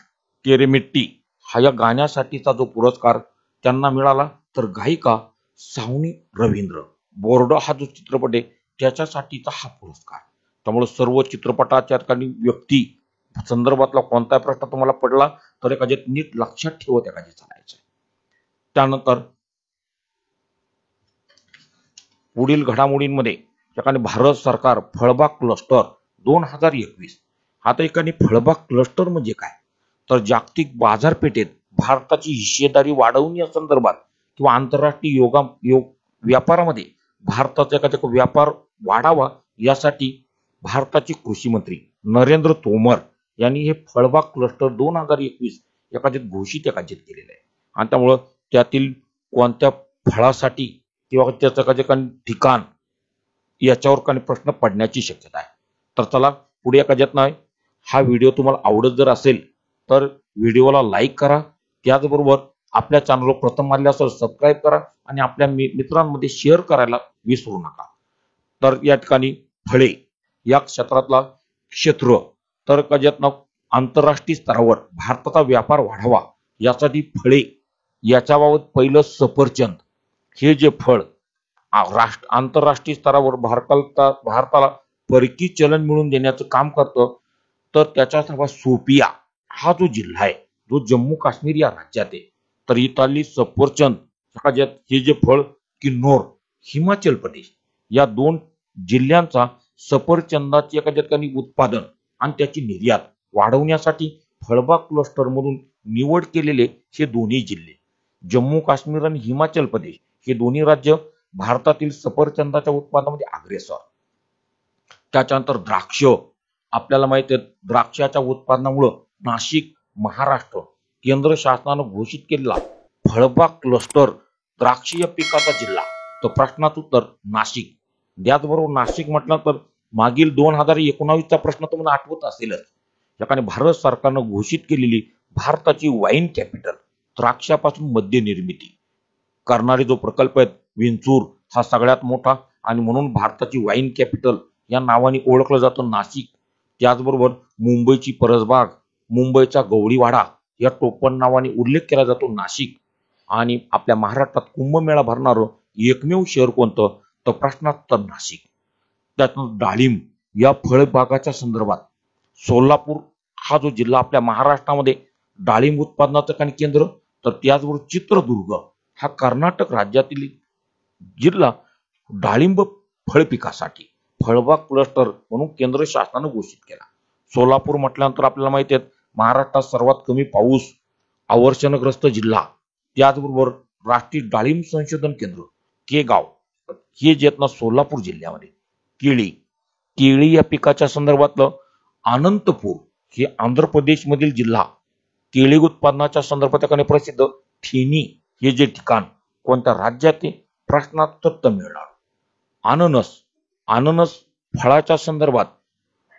केरेमिट्टी हा या गाण्यासाठीचा जो पुरस्कार त्यांना मिळाला. तर गायिका सावनी रवींद्र बोर्डा हा जो चित्रपट आहे त्याच्यासाठीचा हा पुरस्कार. त्यामुळे सर्व चित्रपटाच्या ठिकाणी व्यक्ती संदर्भातला कोणता प्रश्न तुम्हाला पडला तर एखाद्यात नीट लक्षात ठेवत एखादी चालायचं. त्यानंतर पुढील घडामोडींमध्ये एखादी भारत सरकार फळबाग क्लस्टर 2021. आता एखादी फळबाग क्लस्टर म्हणजे काय? तर जागतिक बाजारपेठेत भारताची हिस्सेदारी वाढवण्यासंदर्भात किंवा आंतरराष्ट्रीय व्यापारामध्ये भारताचा एखादा व्यापार वाढावा यासाठी भारताचे कृषी मंत्री नरेंद्र तोमर यांनी हे फळबाग क्लस्टर 2021 एखाद्यात घोषित केलेलं आहे. आणि त्यामुळं त्यातील कोणत्या फळासाठी किंवा त्याचं एखादं ठिकाण याच्यावर काही प्रश्न पडण्याची शक्यता आहे. तर चला पुढे एखाद्यात नाही. हा व्हिडिओ तुम्हाला आवडत जर असेल तर व्हिडिओला लाईक करा. त्याचबरोबर आपल्या चॅनलवर प्रथम आले असेल सबस्क्राईब करा आणि आपल्या मित्रांमध्ये शेअर करायला विसरू नका. तर या ठिकाणी फळे या क्षेत्रातला क्षेत्र तर कशातनं आंतरराष्ट्रीय स्तरावर भारताचा व्यापार वाढावा यासाठी फळे याच्याबाबत पहिलं सफरचंद हे जे फळ आंतरराष्ट्रीय स्तरावर भारताला परकीय चलन मिळवून देण्याचं काम करतं. तर त्याच्या सर्वात सोपिया हा जो जिल्हा आहे जो जम्मू काश्मीर या राज्यात आहे. तर इथली सफरचंद हे जे फळ किन्नौर हिमाचल प्रदेश या 2 जिल्ह्यांचा सफरचंदाची एका ठिकाणी उत्पादन आणि त्याची निर्यात वाढवण्यासाठी फळबाग क्लस्टर मधून निवड केलेले हे दोन्ही जिल्हे जम्मू काश्मीर आणि हिमाचल प्रदेश हे दोन्ही राज्य भारतातील सफरचंदाच्या उत्पादनामध्ये अग्रेसर. त्याच्यानंतर द्राक्ष आपल्याला माहिती आहे द्राक्षाच्या उत्पादनामुळे नाशिक महाराष्ट्र केंद्र शासनानं घोषित केलेला फळबाग क्लस्टर द्राक्ष या पिकाचा जिल्हा. तर प्रश्नाचं उत्तर नाशिक. त्याचबरोबर नाशिक म्हटलं तर मागील 2019चा प्रश्न तुम्हाला आठवत असेलच. याकडे भारत सरकारनं घोषित केलेली भारताची वाईन कॅपिटल द्राक्षापासून मद्य निर्मिती करणारे जो प्रकल्प आहे विंचूर हा सगळ्यात मोठा आणि म्हणून भारताची वाईन कॅपिटल या नावाने ओळखलं जातं नाशिक. त्याचबरोबर मुंबईची परसबाग मुंबईचा गवळीवाडा या टोपण नावाने उल्लेख केला जातो नाशिक. आणि आपल्या महाराष्ट्रात कुंभमेळा भरणारं एकमेव शहर कोणतं तर प्रश्नात नाशिक. त्यातून डाळिंब या फळबागाच्या संदर्भात सोलापूर हा जो जिल्हा आपल्या महाराष्ट्रामध्ये डाळिंब उत्पादनाचं केंद्र. तर त्याचबरोबर चित्रदुर्ग हा कर्नाटक राज्यातील जिल्हा डाळिंब फळ पिकासाठी फळबाग क्लस्टर म्हणून केंद्र शासनानं घोषित केला. सोलापूर म्हटल्यानंतर आपल्याला माहिती आहे महाराष्ट्रात सर्वात कमी पाऊस अवर्षणग्रस्त जिल्हा. त्याचबरोबर राष्ट्रीय डाळिंब संशोधन केंद्र केगाव हे जे आहेत ना सोलापूर जिल्ह्यामध्ये. केळी या पिकाच्या संदर्भातलं अनंतपूर हे आंध्र प्रदेश मधील जिल्हा केळी उत्पादनाच्या संदर्भात प्रसिद्ध. थेनी हे जे ठिकाण कोणत्या राज्यात आहे प्रश्नात तमिळनाडू. अननस फळाच्या संदर्भात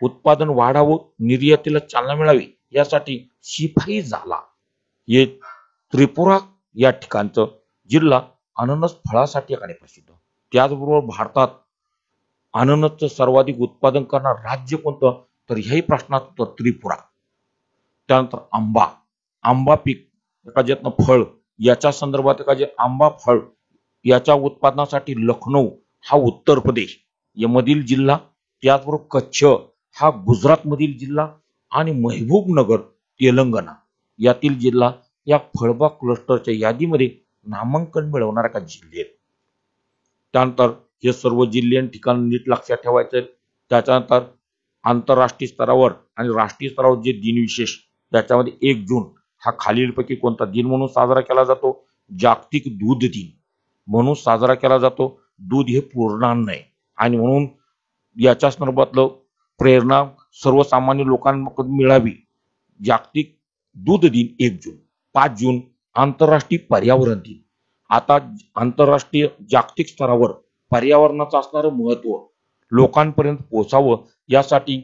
उत्पादन वाढावं निर्यातीला चालना मिळावी यासाठी शिपाई झाला हे त्रिपुरा या ठिकाणचं जिल्हा अननस फळासाठी प्रसिद्ध. त्याचबरोबर भारतात अननसचं सर्वाधिक उत्पादन करणार राज्य कोणतं तर ह्याही प्रश्नात उत्तर त्रिपुरा. त्यानंतर आंबा पीक एखाद्यातनं फळ याच्या संदर्भात एखादे आंबा फळ याच्या उत्पादनासाठी लखनौ हा उत्तर प्रदेश यामधील जिल्हा, त्याचबरोबर कच्छ हा गुजरात मधील जिल्हा आणि महबूबनगर तेलंगणा यातील जिल्हा या फळबाग क्लस्टरच्या यादीमध्ये नामांकन मिळवणारा का जिल्हे आहेत. त्यानंतर हे सर्व जिल्हे आणि ठिकाण नीट लक्षात ठेवायचे. त्याच्यानंतर आंतरराष्ट्रीय स्तरावर आणि राष्ट्रीय स्तरावर जे दिन विशेष, त्याच्यामध्ये 1 जून हा खालीलपैकी कोणता दिन म्हणून साजरा केला जातो? जागतिक दूध दिन म्हणून साजरा केला जातो. दूध हे पूर्णान्न आहे आणि म्हणून याच्या संदर्भातलं प्रेरणा सर्वसामान्य लोकांकडून मिळावी. जागतिक दूध दिन 1 जून. 5 जून आंतरराष्ट्रीय पर्यावरण दिन. आता आंतरराष्ट्रीय जागतिक स्तरावर पर्यावरणाचं असणारं महत्व लोकांपर्यंत पोहोचावं यासाठी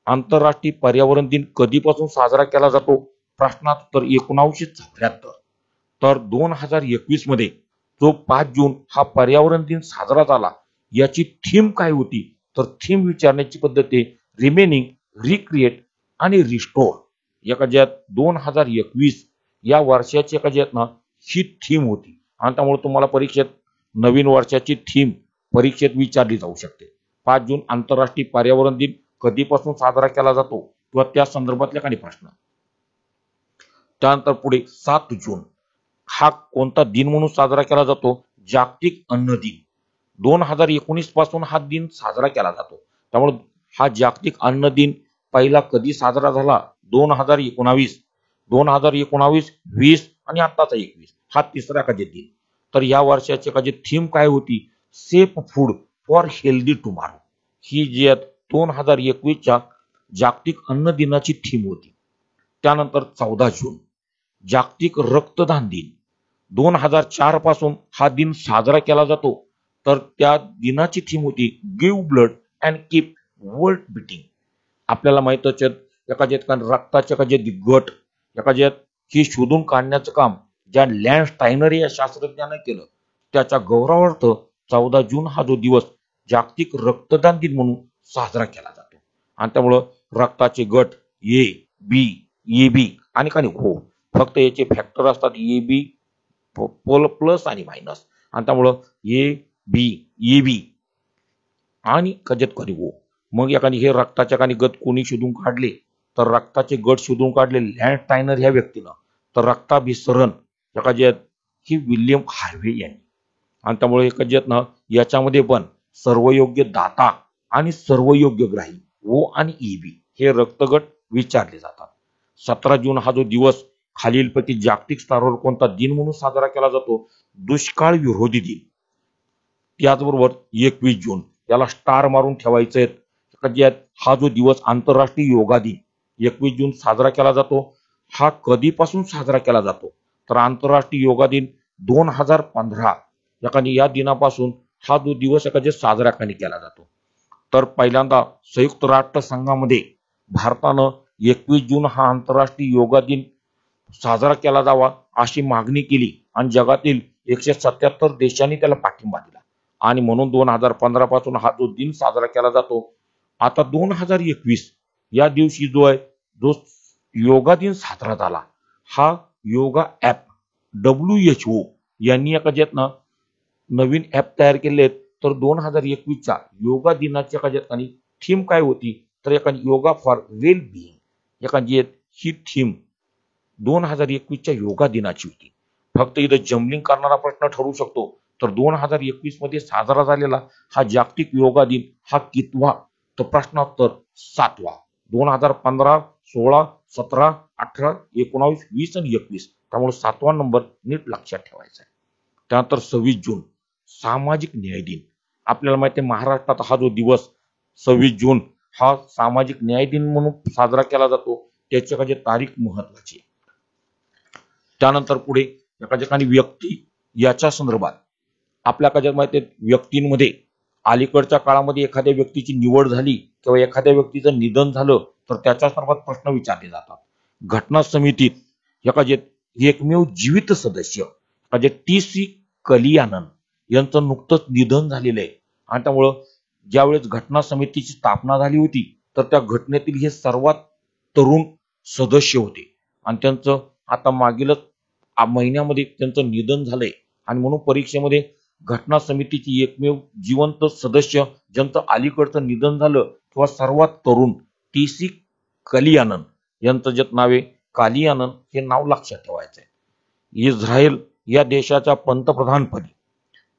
आंतरराष्ट्रीय पर्यावरण दिन कधीपासून साजरा केला जातो? प्रश्नात उत्तर 1974. तर 2021 मध्ये जो 5 जून हा पर्यावरण दिन साजरा झाला याची थीम काय होती? तर थीम विचारण्याची पद्धत आहे रिमेनिंग, रिक्रिएट आणि रिस्टोर. एका ज्यात 2021 या वर्षाची एका ज्यात ना ही थीम होती आणि त्यामुळे तुम्हाला परीक्षेत नवीन वर्षाची थीम परीक्षेत विचारली जाऊ शकते. 5 जून आंतरराष्ट्रीय पर्यावरण दिन कधीपासून साजरा केला जातो किंवा त्या संदर्भातले काही प्रश्न. त्यानंतर पुढे 7 जून हा कोणता दिन म्हणून साजरा केला जातो? जागतिक अन्न दिन. 2019 पासून हा दिन साजरा केला जातो. त्यामुळे हा जागतिक अन्न दिन पहिला कधी साजरा झाला? 2019, 2019, 20 आणि आताचा 21 हा तिसरा कधी दिन. तर या वर्षाची कधी थीम काय होती? Safe food for healthy tomorrow. ही जी 2021च्या जागतिक अन्न दिनाची थीम होती. त्यानंतर 14 जून जागतिक रक्तदान दिन. 2004 पासून हा दिन साजरा केला जातो. तर त्या दिनाची थीम होती give blood and keep world beating. आपल्याला माहितच आहे एका रक्ताचे जे गट हे शोधून काढण्याचं काम ज्या लँड स्टायनर या शास्त्रज्ञाने केलं त्याच्या गौरवार्थ 14 जून हा जो दिवस जागतिक रक्तदान दिन म्हणून साजरा केला जातो. आणि त्यामुळं रक्ताचे गट ए, बी, ए बी आणि काही हो फक्त याचे फॅक्टर असतात ए बी प्लस आणि मायनस. आणि त्यामुळं ए बी, ए बी आणि कधी हो. मग एखादी हे रक्ताच्या काही गट कोणी शोधून काढले? तर रक्ताचे गट शोधून काढले लँड स्टायनर ह्या व्यक्तीनं. तर रक्ताभिसरण ही विल्यम हार्वे यांनी. आणि त्यामुळे ना याच्यामध्ये पण सर्वयोग्य दाता आणि सर्वयोग्य ग्राही ओ आणि ई बी हे रक्तगट विचारले जातात. 17 जून हा जो दिवस खालीलपैकी जागतिक स्तरावर कोणता दिन म्हणून साजरा केला जातो? दुष्काळ विरोधी दिन. त्याचबरोबर 21 जून याला स्टार मारून ठेवायचे आहेत. हा जो दिवस आंतरराष्ट्रीय योगा दिन 21 जून साजरा केला जातो. हा कधीपासून साजरा केला जातो? तर आंतरराष्ट्रीय योगा दिन 2015 या दिनापासून हा जो दिवस साजरा केला जातो. तर पहिल्यांदा संयुक्त राष्ट्र संघामध्ये भारतानं 21 जून हा आंतरराष्ट्रीय योगा दिन साजरा केला जावा अशी मागणी केली आणि जगातील 177 देशांनी त्याला पाठिंबा दिला आणि म्हणून 2015 पासून हा जो दिन साजरा केला जातो. आता 2021 या दिवशी जो योगा दिन साजरा झाला हा योगा ऍप WHO यांनी नवीन ऍप तयार केले. तर 2021च्या योगा दिनाच्या थीम काय होती? तर योगा फॉर वेल बिईंग ही थीम 2021च्या योगा दिनाची होती. फक्त इथं जम्बलिंग करणारा प्रश्न ठरू शकतो. तर 2021 मध्ये साजरा झालेला हा जागतिक योगा दिन हा कितवा? तर प्रश्नोत्तर 7वा. 2015, 16, 17, 18, 19, 20 आणि 21 त्यामुळे 7वा नंबर नीट लक्षात ठेवायचा आहे. त्यानंतर 26 जून सामाजिक न्याय दिन. आपल्याला माहिती आहे महाराष्ट्रात हा जो दिवस 26 जून हा सामाजिक न्याय दिन म्हणून साजरा केला जातो. त्याची तारीख महत्वाची. त्यानंतर पुढे एखादी व्यक्ती याच्या संदर्भात आपल्याकडे माहिती आहे व्यक्तींमध्ये अलीकडच्या काळामध्ये एखाद्या व्यक्तीची निवड झाली किंवा एखाद्या व्यक्तीचं निधन झालं तर त्याच्या संदर्भात प्रश्न विचारले जातात. घटना समितीत एकमेव जीवित सदस्य TC कलियानन यांचं नुकतंच निधन झालेलं आहे आणि त्यामुळं ज्यावेळेस घटना समितीची स्थापना झाली होती तर त्या घटनेतील हे सर्वात तरुण सदस्य होते आणि त्यांचं आता मागीलच महिन्यामध्ये त्यांचं निधन झालंय आणि म्हणून परीक्षेमध्ये घटना समितीची एकमेव जिवंत सदस्य ज्यांचं अलीकडचं निधन झालं किंवा सर्वात तरुण टी.सी. कलियानन यांचं जे नाव आहे कालियानन हे नाव लक्षात ठेवायचं आहे. इस्रायल या देशाच्या पंतप्रधानपदी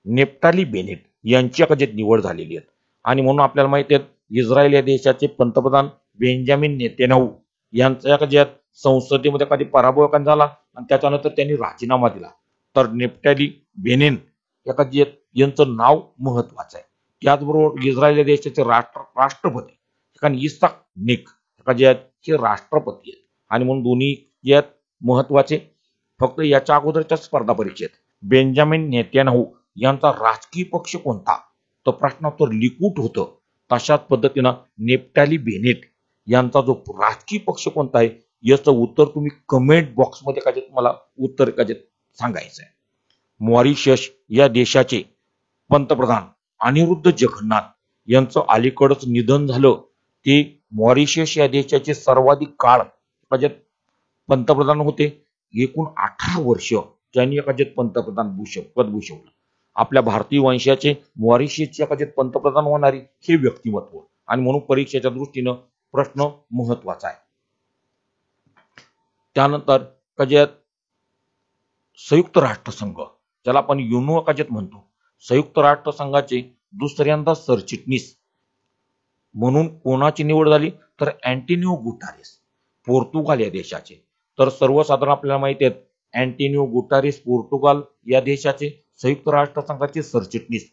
नेफ्टाली बेनेट यांची कधी निवड झालेली आहे आणि म्हणून आपल्याला माहिती आहे इस्रायल या देशाचे पंतप्रधान बेंजामिन नेतन्याहू यांच्या कधी संसदेमध्ये कधी पराभव झाला आणि त्याच्यानंतर त्यांनी राजीनामा दिला. तर नेफ्टाली बेनेट एखादी यांचं नाव महत्वाचं आहे. त्याचबरोबर इस्रायल या देशाचे राष्ट्रपती एखादी इसाक निक एखादी हे राष्ट्रपती आहेत आणि म्हणून दोन्ही यात महत्वाचे. फक्त याच्या अगोदरच्या स्पर्धा परीक्षेत बेंजामिन नेतन्याहू यांचा राजकीय पक्ष कोणता तर प्रश्नोत्तर लिकूड होतं. तशाच पद्धतीनं नेफ्टाली बेनेट यांचा जो राजकीय पक्ष कोणता आहे याचं उत्तर तुम्ही कमेंट बॉक्समध्ये काय मला उत्तर काय सांगायचं आहे. मॉरिशस या देशाचे पंतप्रधान अनिरुद्ध जगन्नाथ यांचं अलीकडच निधन झालं. ते मॉरिशस या देशाचे सर्वाधिक काळ पंतप्रधान होते. एकूण 18 वर्ष त्यांनी एखाद्यात पंतप्रधान पद भूषवलं. आपल्या भारतीय वंशाचे मॉरिशसचे एखाद्यात पंतप्रधान होणारी हे व्यक्तिमत्व आणि म्हणून परीक्षेच्या दृष्टीनं प्रश्न महत्वाचा आहे. त्यानंतर कजत संयुक्त राष्ट्रसंघ ज्याला आपण युनो कजत म्हणतो संयुक्त राष्ट्रसंघाचे दुसऱ्यांदा सरचिटणीस म्हणून कोणाची निवड झाली तर अँटोनियो गुटारेस पोर्तुगाल या देशाचे. तर सर्वसाधारण आपल्याला माहिती आहे अँटोनियो गुटारेस पोर्तुगाल या देशाचे संयुक्त राष्ट्रसंघाचे सरचिटणीस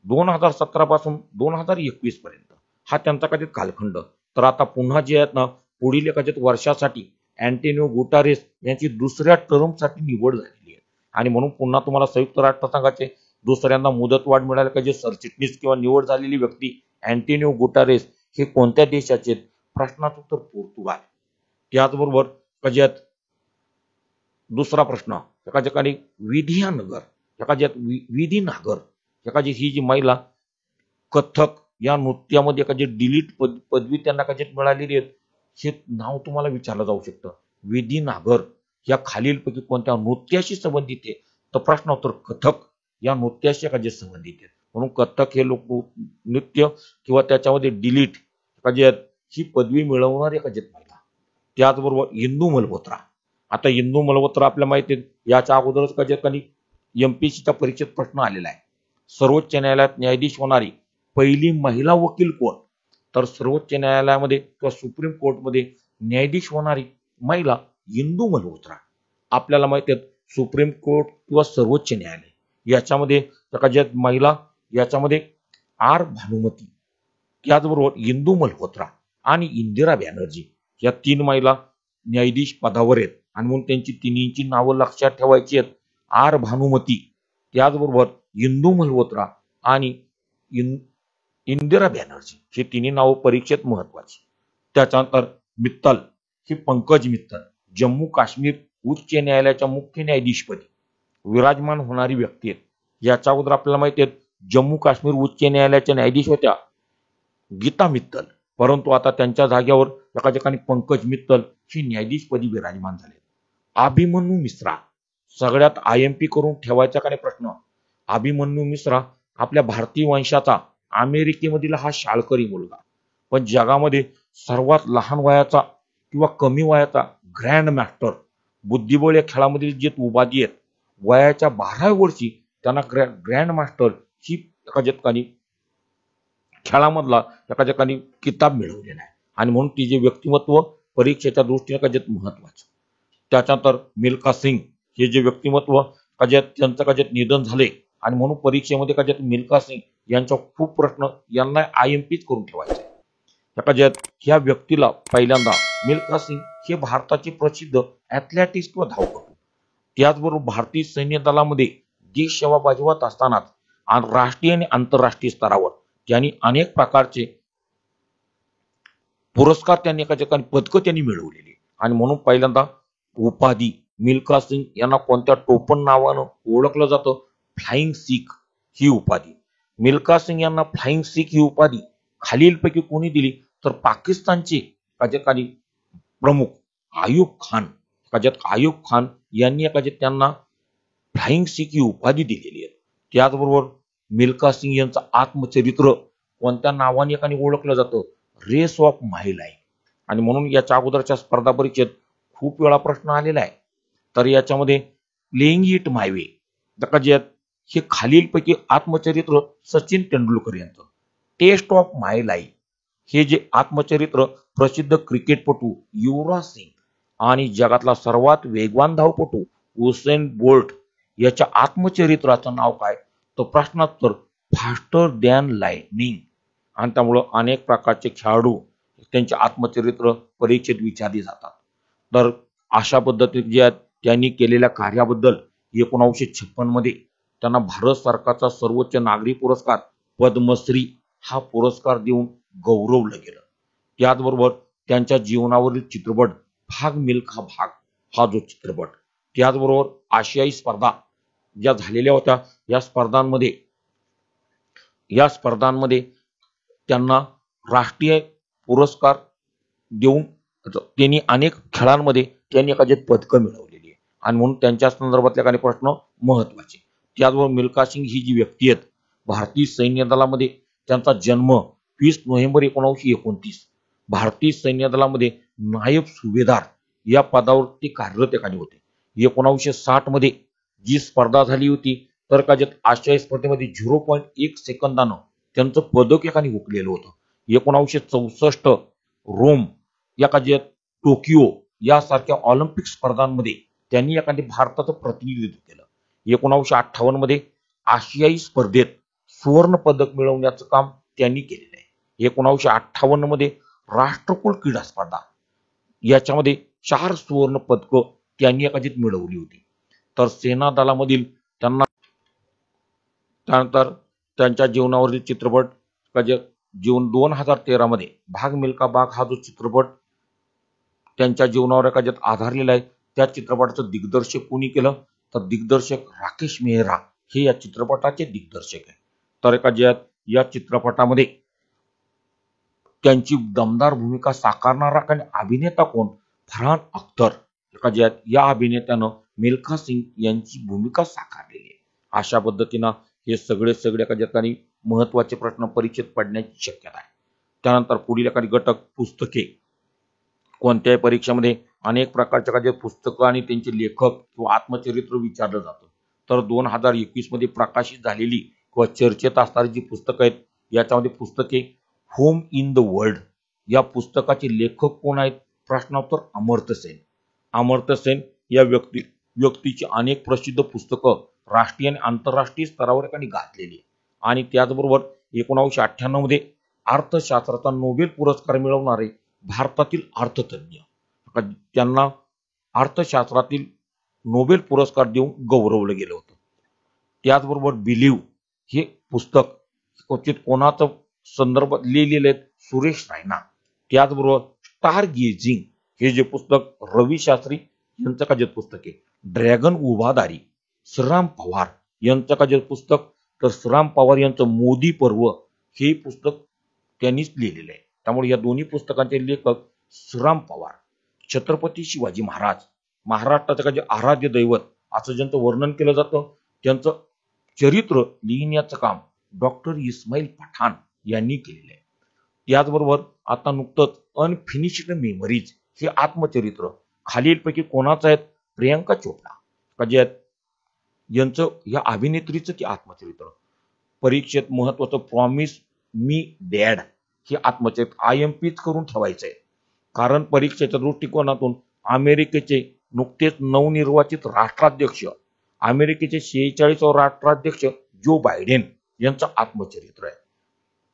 2017 पासून 2021 पर्यंत हा त्यांचा कधी कालखंड. तर आता पुन्हा जे आहेत ना पुढील एखाद्या वर्षासाठी अँटोनियो गुटारेस यांची दुसऱ्या टर्मसाठी निवड झालेली आहे आणि म्हणून पुन्हा तुम्हाला संयुक्त राष्ट्रसंघाचे दुसऱ्यांदा मुदतवाढ मिळाली का जे सरचिटणीस किंवा निवड झालेली व्यक्ती अँटोनियो गुटारेस हे कोणत्या देशाचे प्रश्नाचं उत्तर पोर्तुगाल. त्याचबरोबर कजत दुसरा प्रश्न एका ठिकाणी विधियानगर एखाद्यात विधीनागर एखादी ही जी महिला कथक या नृत्यामध्ये एखादी डिलीट पदवी त्यांना कधी मिळालेली आहे हे नाव तुम्हाला विचारलं जाऊ शकतं. विधीनागर या खालीलपैकी कोणत्या नृत्याशी संबंधित आहे तर प्रश्न उत्तर कथक या नृत्याशी एखादी संबंधित आहे. म्हणून कथक हे लोक नृत्य किंवा त्याच्यामध्ये डिलीट एखादी ही पदवी मिळवणारी एखादी महिला. त्याचबरोबर इंदू मल्होत्रा. आता इंदू मल्होत्रा आपल्याला माहिती आहे याच्या अगोदरच कधी एमपीसीच्या परीक्षेत प्रश्न आलेला आहे. सर्वोच्च न्यायालयात न्यायाधीश होणारी पहिली महिला वकील कोण तर सर्वोच्च न्यायालयामध्ये किंवा सुप्रीम कोर्टमध्ये न्यायाधीश होणारी महिला इंदू मल्होत्रा. आपल्याला माहिती आहे सुप्रीम कोर्ट किंवा सर्वोच्च न्यायालय याच्यामध्ये एखाद्या महिला याच्यामध्ये आर भानुमती त्याचबरोबर इंदू मल्होत्रा आणि इंदिरा बॅनर्जी या 3 महिला न्यायाधीश पदावर आहेत आणि म्हणून त्यांची तिन्हीची नावं लक्षात ठेवायची आहेत. आर भानुमती त्याचबरोबर इंदू मल्होत्रा आणि इंदिरा बॅनर्जी हे तिन्ही नावं परीक्षेत महत्वाची. त्याच्यानंतर मित्तल ही पंकज मित्तल जम्मू काश्मीर उच्च न्यायालयाच्या मुख्य न्यायाधीशपदी विराजमान होणारी व्यक्ती आहेत. याच्या अगोदर आपल्याला माहिती आहे जम्मू काश्मीर उच्च न्यायालयाच्या न्यायाधीश होत्या गीता मित्तल परंतु आता त्यांच्या जागेवर एका ठिकाणी पंकज मित्तल ही न्यायाधीशपदी विराजमान झाले. अभिमन्यू मिश्रा सगळ्यात आयएमपी करून ठेवायचा का प्रश्न. अभिमन्यू मिश्रा आपल्या भारतीय वंशाचा अमेरिकेमधील हा शाळकरी मुलगा पण जगामध्ये सर्वात लहान वयाचा किंवा कमी वयाचा ग्रँड मास्टर बुद्धिबळ या खेळामधील जे उपाधी आहेत वयाच्या 12व्या वर्षी त्यांना ग्रँड मास्टर ही एका ठिकाणी खेळामधला एका ठिकाणी किताब मिळवलेला आहे आणि म्हणून तिचे व्यक्तिमत्व परीक्षेच्या दृष्टीने कजत महत्वाचं. त्याच्यानंतर मिल्खा सिंग हे जे व्यक्तिमत्व कजत त्यांचं कजत निधन झाले आणि म्हणून परीक्षेमध्ये कजत मिल्खा सिंग यांचा खूप प्रश्न यांना आयएमपीच करून ठेवायचे. कजत ह्या व्यक्तीला पहिल्यांदा मिल्खा सिंग हे भारताचे प्रसिद्ध ॲथलेटिक्स किंवा धावपटू त्याचबरोबर भारतीय सैन्य दलामध्ये देश सेवा बजावत असतानाच राष्ट्रीय आणि आंतरराष्ट्रीय स्तरावर त्यांनी अनेक प्रकारचे पुरस्कार त्यांनी एका ठिकाणी पदकं त्यांनी मिळवलेली आणि म्हणून पहिल्यांदा उपाधी मिल्खा सिंग यांना कोणत्या टोपण नावानं ओळखलं जातं फ्लाइंग सिख ही उपाधी. मिल्खा सिंग यांना फ्लाइंग सिख ही उपाधी खालीलपैकी कोणी दिली तर पाकिस्तानचे एका प्रमुख आयुब खान यांनी एका त्यांना फ्लाइंग सिख ही उपाधी दिलेली आहे. त्याचबरोबर मिल्खा सिंग यांचं आत्मचरित्र कोणत्या नावाने एकाने ओळखलं जातं? Race of my life. आणि म्हणून याच्या अगोदरच्या स्पर्धा परीक्षेत खूप वेळा प्रश्न आलेला आहे. तर याच्यामध्ये प्लेइंग इट माय वे जे हे खालीलपैकी आत्मचरित्र सचिन तेंडुलकर यांचं. टेस्ट ऑफ माय लाईफ हे जे आत्मचरित्र प्रसिद्ध क्रिकेटपटू युवराज सिंग आणि जगातला सर्वात वेगवान धावपटू उसेन बोल्ट याच्या आत्मचरित्राचं नाव काय? तर प्रश्नोत्तर फास्टर दॅन लाइटनिंग. आणि त्यामुळं अनेक प्रकारचे खेळाडू त्यांचे आत्मचरित्र परीक्षेत विचारले जातात. तर अशा पद्धतीने जे त्यांनी केलेल्या कार्याबद्दल 1956 मध्ये त्यांना भारत सरकारचा सर्वोच्च नागरी पुरस्कार पद्मश्री हा पुरस्कार देऊन गौरवलं गेलं. त्याचबरोबर त्यांच्या जीवनावरील चित्रपट भाग मिल्खा भाग हा जो चित्रपट, त्याचबरोबर आशियाई स्पर्धा ज्या झालेल्या होत्या या स्पर्धांमध्ये त्यांना राष्ट्रीय पुरस्कार देऊन त्यांनी अनेक खेळांमध्ये त्यांनी एखादी पदकं मिळवलेली आहे. आणि म्हणून त्यांच्या संदर्भातले काही प्रश्न महत्वाचे. त्याचबरोबर मिल्खा सिंग ही जी व्यक्ती आहेत, भारतीय सैन्य दलामध्ये त्यांचा जन्म 20 नोव्हेंबर 1929. भारतीय सैन्य दलामध्ये नायब सुभेदार या पदावर ते कार्यरत एखादी होते. 1960 मध्ये जी स्पर्धा झाली होती तर आशियाई स्पर्धेमध्ये 0.1 सेकंदानं त्यांचं पदक एकाने हुकलेलं होतं. 1964 रोम या टोकियो यासारख्या ऑलिम्पिक स्पर्धांमध्ये त्यांनी एखादी भारताचं प्रतिनिधित्व केलं. 1958 मध्ये आशियाई स्पर्धेत सुवर्ण पदक मिळवण्याचं काम त्यांनी केलेलं आहे. 1958 मध्ये राष्ट्रकुल क्रीडा स्पर्धा याच्यामध्ये 4 सुवर्ण पदकं त्यांनी एखादी मिळवली होती. तर सेना दलामधील त्यांना त्यानंतर त्यांच्या जीवनावरील चित्रपट जीवन 2013 मध्ये भाग मिल्खा भाग हा जो चित्रपट त्यांच्या जीवनावर एखाद्यात आधारलेला आहे, त्या चित्रपटाचं दिग्दर्शक कोणी केलं? तर दिग्दर्शक राकेश मेहरा हे या चित्रपटाचे दिग्दर्शक आहे. तर या चित्रपटामध्ये त्यांची दमदार भूमिका साकारणारा आणि अभिनेता कोण? फरहान अख्तर या अभिनेत्यानं मिल्खा सिंग यांची भूमिका साकारलेली आहे. अशा पद्धतीनं हे सगळे एखाद्या महत्वाचे प्रश्न परीक्षेत पडण्याची शक्यता आहे. त्यानंतर पुढील एखादी घटक पुस्तके. कोणत्याही परीक्षेमध्ये अनेक प्रकारच्या पुस्तकं आणि त्यांचे लेखक किंवा आत्मचरित्र विचारलं जातं. तर 2021 मध्ये प्रकाशित झालेली किंवा चर्चेत असणारी जी पुस्तकं आहेत याच्यामध्ये पुस्तके होम इन द वर्ल्ड या पुस्तकाचे लेखक कोण आहेत? प्रश्नोत्तर अमर्त्य सेन. अमर्त्य सेन या व्यक्तीची अनेक प्रसिद्ध पुस्तकं राष्ट्रीय आणि आंतरराष्ट्रीय स्तरावर एकाने गाजलेली. आणि त्याचबरोबर 1998 मध्ये अर्थशास्त्राचा नोबेल पुरस्कार मिळवणारे भारतातील अर्थतज्ञ, त्यांना अर्थशास्त्रातील नोबेल पुरस्कार देऊन गौरवलं गेलं होतं. त्याचबरोबर बिलीव्ह हे पुस्तक क्वचित कोणाचं संदर्भात लिहिलेले आहेत? सुरेश रायना. त्याचबरोबर स्टार गेजिंग हे जे पुस्तक रवी शास्त्री यांचं पुस्तक आहे. ड्रॅगन उभादारी श्रीराम पवार यांचं पुस्तक. तर श्रीराम पवार यांचं मोदी पर्व हे पुस्तक त्यांनीच लिहिलेलं आहे. त्यामुळे या दोन्ही पुस्तकांचे लेखक श्रीराम पवार. छत्रपती शिवाजी महाराज महाराष्ट्राचं आराध्य दैवत असं ज्यांचं वर्णन केलं जातं, त्यांचं चरित्र लिहिण्याचं काम डॉक्टर इस्माईल पठाण यांनी केलेलं आहे. त्याचबरोबर आता नुकतंच अनफिनिश्ड मेमरीज हे आत्मचरित्र खालीलपैकी कोणाचं आहेत? प्रियंका चोपडा यांचं या अभिनेत्रीचं की आत्मचरित्र. परीक्षेत महत्वाचं प्रॉमिस मी डॅड हे आत्मचरित्र IMPच करून ठेवायचंय. कारण परीक्षेच्या दृष्टिकोनातून अमेरिकेचे नुकतेच नवनिर्वाचित राष्ट्राध्यक्ष, अमेरिकेचे 46वे राष्ट्राध्यक्ष जो बायडेन यांचं आत्मचरित्र आहे.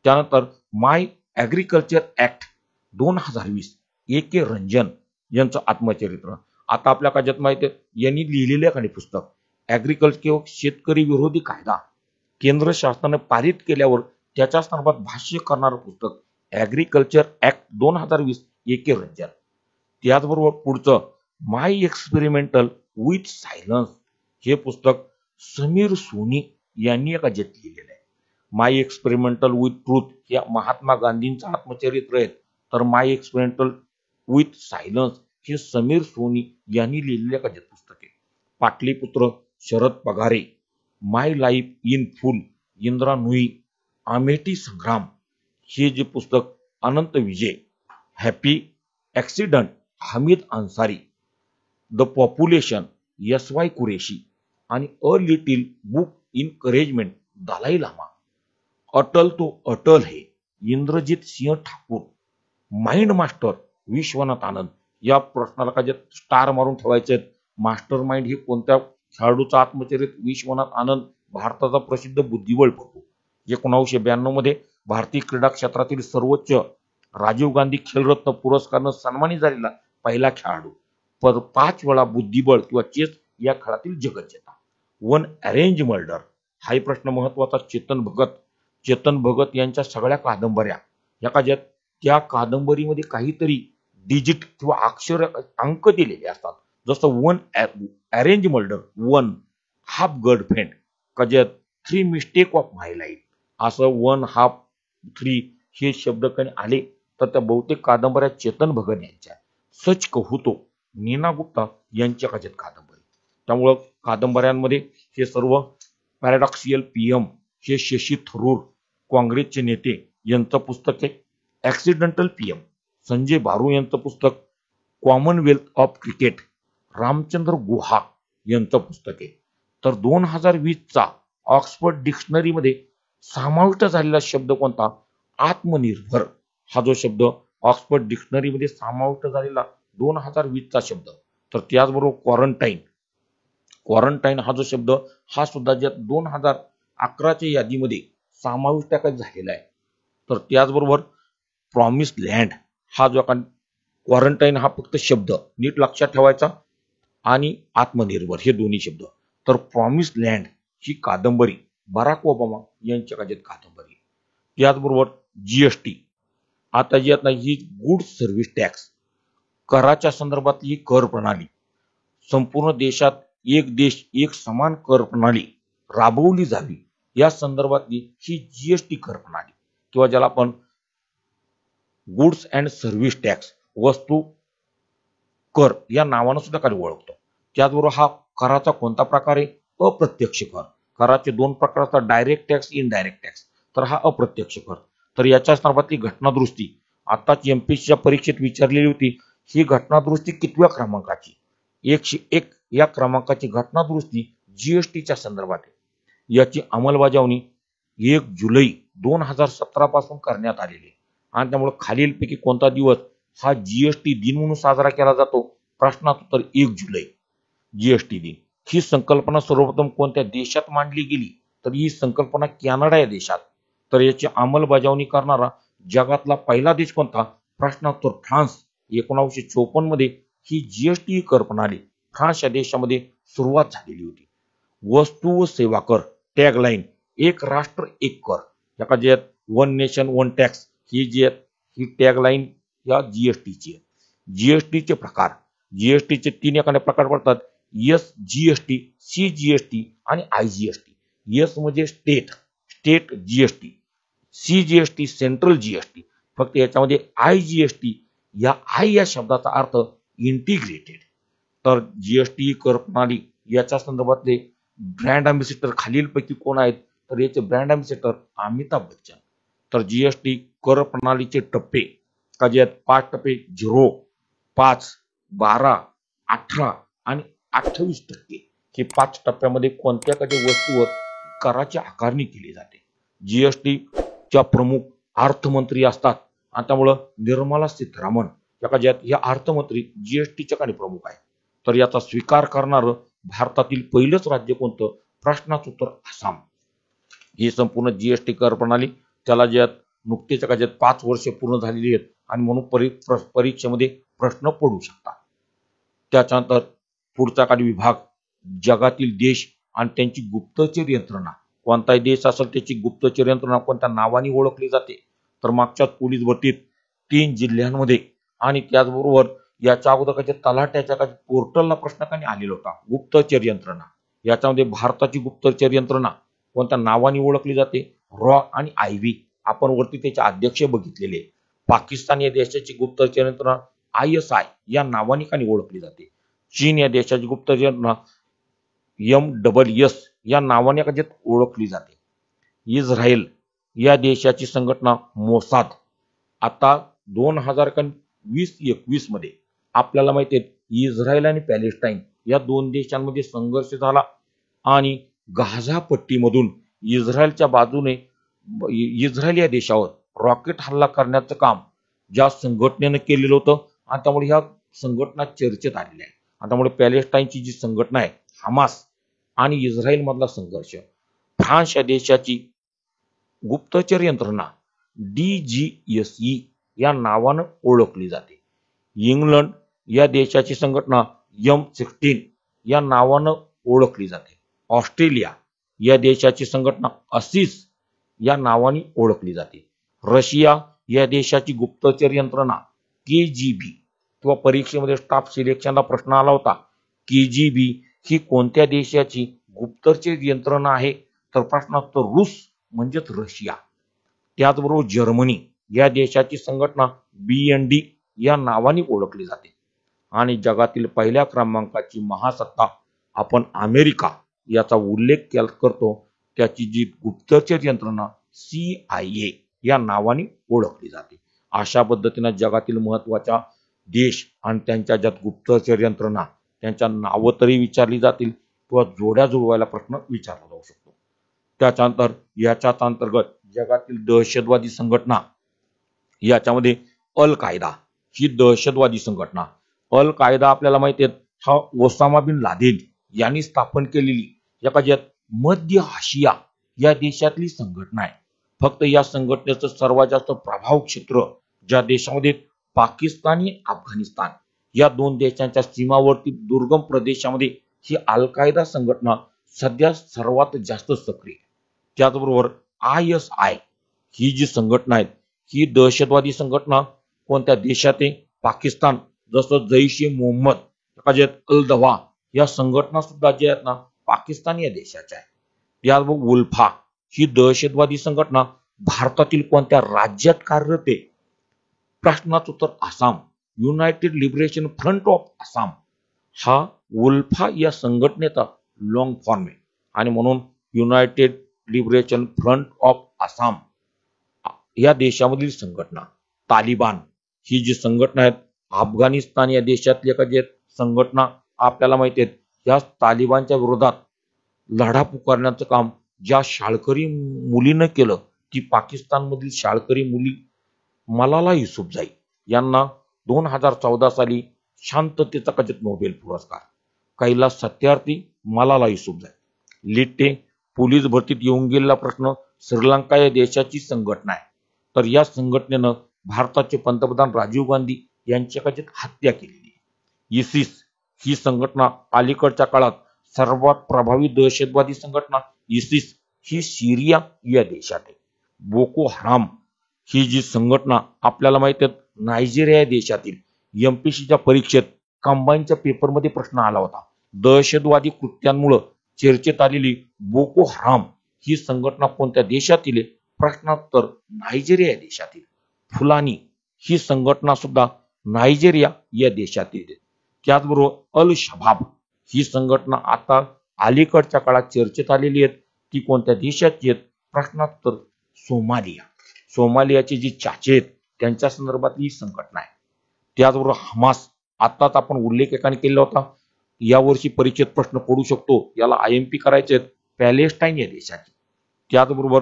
त्यानंतर माय ॲग्रिकल्चर ऍक्ट 2020 AK रंजन यांचं आत्मचरित्र. आता आपल्या काळात माहिती आहे यांनी लिहिलेलं एखादे पुस्तक ॲग्रिकल्चर शेतकरी विरोधी कायदा केंद्र शासनाने पारित केल्यावर त्याच्या संदर्भात भाष्य करणारं पुस्तक ॲग्रिकल्चर ऍक्ट 2020 AK रंजन. त्याचबरोबर पुढचं माय एक्सपेरिमेंटल विथ सायलन्स हे पुस्तक समीर सोनी यांनी लिहिलेलं आहे. माय एक्सपेरिमेंटल विथ ट्रूथ या महात्मा गांधींचं आत्मचरित्र आहे. तर माय एक्सपेरिमेंटल विथ सायलन्स हे समीर सोनी यांनी लिहिलेले पुस्तक आहे. Pataliputra Sharad Pagare, my life in full, Indira Nooyi, Amethi Sangram हे जे पुस्तक, Anant Vijay, happy accident Hamid Ansari, the population S Y. Qureshi आणि a little book encouragement Dalai Lama, Atal तो अटल है इंद्रजीत सिंह ठाकूर, माइंड मास्टर विश्वनाथ आनंद. या प्रश्नाला का जे स्टार मारून ठेवायचे, मास्टर माइंड हे कोणत्या खेळाडूचा आत्मचरित्र? विश्वनाथ आनंद, भारताचा प्रसिद्ध बुद्धिबळपटू. 1992 मध्ये भारतीय क्रीडा क्षेत्रातील सर्वोच्च राजीव गांधी खेलरत्न पुरस्कारानं सन्मानित झालेला पहिला खेळाडू. 5 वेळा बुद्धिबळ किंवा चेस या खेळातील जगज्जेता. वन अरेंज मर्डर हाही प्रश्न महत्वाचा. चेतन भगत यांच्या सगळ्या कादंबऱ्या या का ज्यात त्या कादंबरीमध्ये काहीतरी डिजिट किंवा अक्षर अंक दिलेले असतात. जसं one arrange murder, one half girlfriend, का ज्यात 3 मिस्टेक ऑफ माय लाईफ, असं 1 हाफ 3 हे शब्द काही आले तर त्या बहुतेक कादंबऱ्या चेतन भगत यांच्या. सच कहू तो नीना गुप्ता यांच्या काच्यात कादंबरी. त्यामुळं कादंबऱ्यांमध्ये हे सर्व पॅराडॉक्सियल पीएम हे शशी थरूर काँग्रेसचे नेते यांचं पुस्तक आहे. ॲक्सिडेंटल पीएम संजय बारू यांचं पुस्तक. Commonwealth of cricket Ramachandra Guha यांचं पुस्तक आहे. तर 2020चा ऑक्सफर्ड डिक्शनरीमध्ये समाविष्ट झालेला शब्द कोणता? आत्मनिर्भर हा जो शब्द ऑक्सफर्ड डिक्शनरीमध्ये समाविष्ट झालेला 2020चा शब्द. तर त्याचबरोबर क्वारंटाईन हा जो शब्द हा सुद्धा ज्या 2011च्या यादीमध्ये समाविष्ट झालेला आहे. तर त्याचबरोबर प्रॉमिस लँड हा जो क्वारंटाईन हा फक्त शब्द नीट लक्षात ठेवायचा, आणि आत्मनिर्भर हे दोन्ही शब्द. तर प्रॉमिस लँड ही कादंबरी बराक ओबामा यांच्या काळात कादंबरी. त्याचबरोबर जीएसटी, आता जी आता ही गुड्स सर्व्हिस टॅक्स कराच्या संदर्भातली कर प्रणाली, संपूर्ण देशात एक देश एक समान कर प्रणाली राबवली जावी या संदर्भातली ही जीएसटी कर प्रणाली, किंवा ज्याला आपण गुड्स अँड सर्व्हिस टॅक्स वस्तू कर या नावानं सुद्धा काही ओळखतो. त्याचबरोबर हा कराचा कोणता प्रकार आहे? अप्रत्यक्ष कर. कराचे 2 प्रकार असतात, डायरेक्ट टॅक्स, इनडायरेक्ट टॅक्स. तर हा अप्रत्यक्ष कर. तर याच्या संदर्भातली घटनादुरुस्ती आताच एमपीसीच्या परीक्षेत विचारलेली होती. ही घटनादुरुस्ती कितव्या क्रमांकाची? 101 या क्रमांकाची घटनादुरुस्ती जीएसटीच्या संदर्भात आहे. याची अंमलबजावणी 1 जुलै 2017 पासून करण्यात आलेली आहे. आणि त्यामुळे खालीलपैकी कोणता दिवस हा जीएसटी दिन म्हणून साजरा केला जातो? प्रश्नात उत्तर 1 जुलै जीएसटी दिन. ही संकल्पना सर्वप्रथम कोणत्या देशात मांडली गेली? तर ही संकल्पना कॅनडा या देशात. तर याची अंमलबजावणी करणारा जगातला पहिला देश कोणता? प्रश्नात उत्तर फ्रान्स. 1954 मध्ये ही जीएसटी कर प्रणाली फ्रान्स या देशामध्ये सुरुवात झालेली होती. वस्तू व सेवा कर टॅगलाईन, एक राष्ट्र एक कर, याका जे वन नेशन वन टॅक्स ही जी ही टॅगलाईन या जीएसटीची आहे. जीएसटीचे प्रकार, जीएसटीचे 3 एखादे प्रकार पडतात. एस जीएसटी, सी जीएसटी आणि आय जीएसटी. एस म्हणजे state GST, C GST central GST. फक्त याच्यामध्ये आय जीएसटी या आय या शब्दाचा अर्थ इंटिग्रेटेड. तर जीएसटी कर प्रणाली याच्या संदर्भातले ब्रँड अँबॅसेडर खालीलपैकी कोण आहेत? तर याचे ब्रँड अँबॅसेडर अमिताभ बच्चन. तर जीएसटी कर प्रणालीचे टप्पे का जे 5 टप्पे 0, 5, 12, 18 आणि 28% हे 5 टप्प्यामध्ये कोणत्या काही वस्तूवर कराची आकारणी केली जाते. जीएसटीच्या प्रमुख अर्थमंत्री असतात आणि त्यामुळे निर्मला सीतारामन या अर्थमंत्री जीएसटीच्या काही प्रमुख आहेत. तर याचा स्वीकार करणारं भारतातील पहिलंच राज्य कोणतं? प्रश्नाचं उत्तर आसाम. ही संपूर्ण जीएसटी कर प्रणाली त्याला ज्यात नुकतेच का ज्यात 5 वर्षे पूर्ण झालेली आहेत आणि म्हणून परीक्षेमध्ये प्रश्न पडू शकतात. त्याच्यानंतर पुढचा काही विभाग जगातील देश आणि त्यांची गुप्तचर यंत्रणा. कोणताही देश असेल त्याची गुप्तचर यंत्रणा कोणत्या नावाने ओळखली जाते? तर मागच्या पोलीस भरतीत 3 जिल्ह्यांमध्ये आणि त्याचबरोबर याच्या अगोदर तलाट्याच्या पोर्टलला प्रश्न काही आलेला होता. गुप्तचर यंत्रणा याच्यामध्ये भारताची गुप्तचर यंत्रणा कोणत्या नावाने ओळखली जाते? रॉ आणि आयव्ही. आपण वरती त्याचे अध्यक्ष बघितलेले. पाकिस्तान या देशाची गुप्तचर यंत्रणा ISI या नावाने काही ओळखली जाते. चीन या देशाची गुप्तचर यंत्रणा MSS या नावाने ओळखली जाते. इस्रायल या देशाची संघटना मोसाद. आता 2020-21 मध्ये आपल्याला माहिती आहे इस्रायल आणि पॅलेस्टाईन या दोन देशांमध्ये संघर्ष झाला आणि गाझा पट्टीमधून इस्रायलच्या बाजूने इस्रायल या देशावर रॉकेट हल्ला करण्याचं काम ज्या संघटनेनं केलेलं होतं आणि त्यामुळे ह्या संघटना चर्चेत आलेल्या आहे. आणि त्यामुळे पॅलेस्टाईनची जी संघटना आहे हमास आणि इस्रायल मधला संघर्ष फ्रान्स या देशाची गुप्तचर यंत्रणा DGSE या नावानं ओळखली जाते. इंग्लंड या देशाची संघटना M16 या नावानं ओळखली जाते. ऑस्ट्रेलिया या देशाची संघटना असिस या नावाने ओळखली जाते. रशिया या देशाची गुप्तचर यंत्रणा KGB किंवा परीक्षेमध्ये स्टाफ सिलेक्शनला प्रश्न आला होता KGB ही कोणत्या देशाची गुप्तचर यंत्रणा आहे तर प्रश्नात रूस म्हणजेच रशिया. त्याचबरोबर जर्मनी या देशाची संघटना BND या नावाने ओळखली जाते. आणि जगातील पहिल्या क्रमांकाची महासत्ता आपण अमेरिका याचा उल्लेख करतो त्याची जी गुप्तचर यंत्रणा CIA या नावाने ओळखली जाते. अशा पद्धतीने जगातील महत्त्वाच्या देश आणि त्यांच्या ज्यात गुप्तचर यंत्रणा त्यांच्या नावं तरी विचारली जातील किंवा जोड्या जुळवायला प्रश्न विचारला जाऊ शकतो. त्याच्यानंतर याच्याच अंतर्गत जगातील दहशतवादी संघटना याच्यामध्ये अल कायदा ही दहशतवादी संघटना. अल कायदा आपल्याला माहिती आहे हा ओसामा बिन लादेन यांनी स्थापन केलेली एका मध्य आशिया या देशातली संघटना आहे. फक्त या संघटनेचं सर्वात जास्त प्रभाव क्षेत्र ज्या देशामध्ये पाकिस्तान आणि अफगाणिस्तान या दोन देशांच्या सीमावर्ती दुर्गम प्रदेशामध्ये ही अल कायदा संघटना सध्या सर्वात जास्त सक्रिय. त्याचबरोबर ISI ही जी संघटना आहे ही दहशतवादी संघटना कोणत्या देशात आहे पाकिस्तान. जसं जैश-ए-मोहम्मद अल-दवा या संघटना सुद्धा जे आहेत ना पाकिस्तान या देशाच्या आहे. त्याचबरोबर उल्फा ही दहशतवादी संघटना भारतातील कोणत्या राज्यात कार्यरत आहे प्रश्नाचं उत्तर Assam. United liberation front of Assam हा उल्फा या संघटनेचा लॉंग फॉर्म आहे आणि म्हणून United liberation front of Assam या देशामधील संघटना. तालिबान ही जी संघटना आहे अफगाणिस्तान या देशातली एखादी संघटना आपल्याला माहिती आहे. या तालिबानच्या विरोधात लढा पुकारण्याचं काम ज्या शाळकरी मुलीनं केलं ती पाकिस्तानमधील शाळकरी मुली मलाला युसुफजाई यांना 2014 साली शांततेचा नोबेल पुरस्कार. कैलास सत्यार्थी मलाला युसुफजाई. लिट्टे पोलीस भरतीत येऊन गेलेला प्रश्न श्रीलंका या देशाची संघटना आहे. तर या संघटनेनं भारताचे पंतप्रधान राजीव गांधी यांची हत्या केलेली आहे. इसिस ही संघटना अलीकडच्या काळात सर्वात प्रभावी दहशतवादी संघटना इसिस ही सिरिया या देशात आहे. बोको हराम ही जी संघटना आपल्याला माहिती आहे नायजेरिया या देशातील MPSCच्या परीक्षेत कंबाईनच्या पेपरमध्ये प्रश्न आला होता. दहशतवादी कृत्यांमुळे चर्चेत आलेली बोको हराम ही संघटना कोणत्या देशातील आहे प्रश्नोत्तर नायजेरिया या देशातील. फुलानी ही संघटना सुद्धा नायजेरिया या देशातील आहे. त्याचबरोबर अल शबाब ही संघटना आता अलीकडच्या काळात चर्चेत आलेली आहे ती कोणत्या देशाची आहेत प्रश्नोत्तर सोमालिया. सोमालियाची जी चाचे आहेत त्यांच्या संदर्भातली ही संघटना आहे. त्याचबरोबर हमास आताच आपण उल्लेख एकाने केला होता यावर्षी परीक्षेत प्रश्न पडू शकतो याला IMP करायचे आहेत पॅलेस्टाईन या देशाची. त्याचबरोबर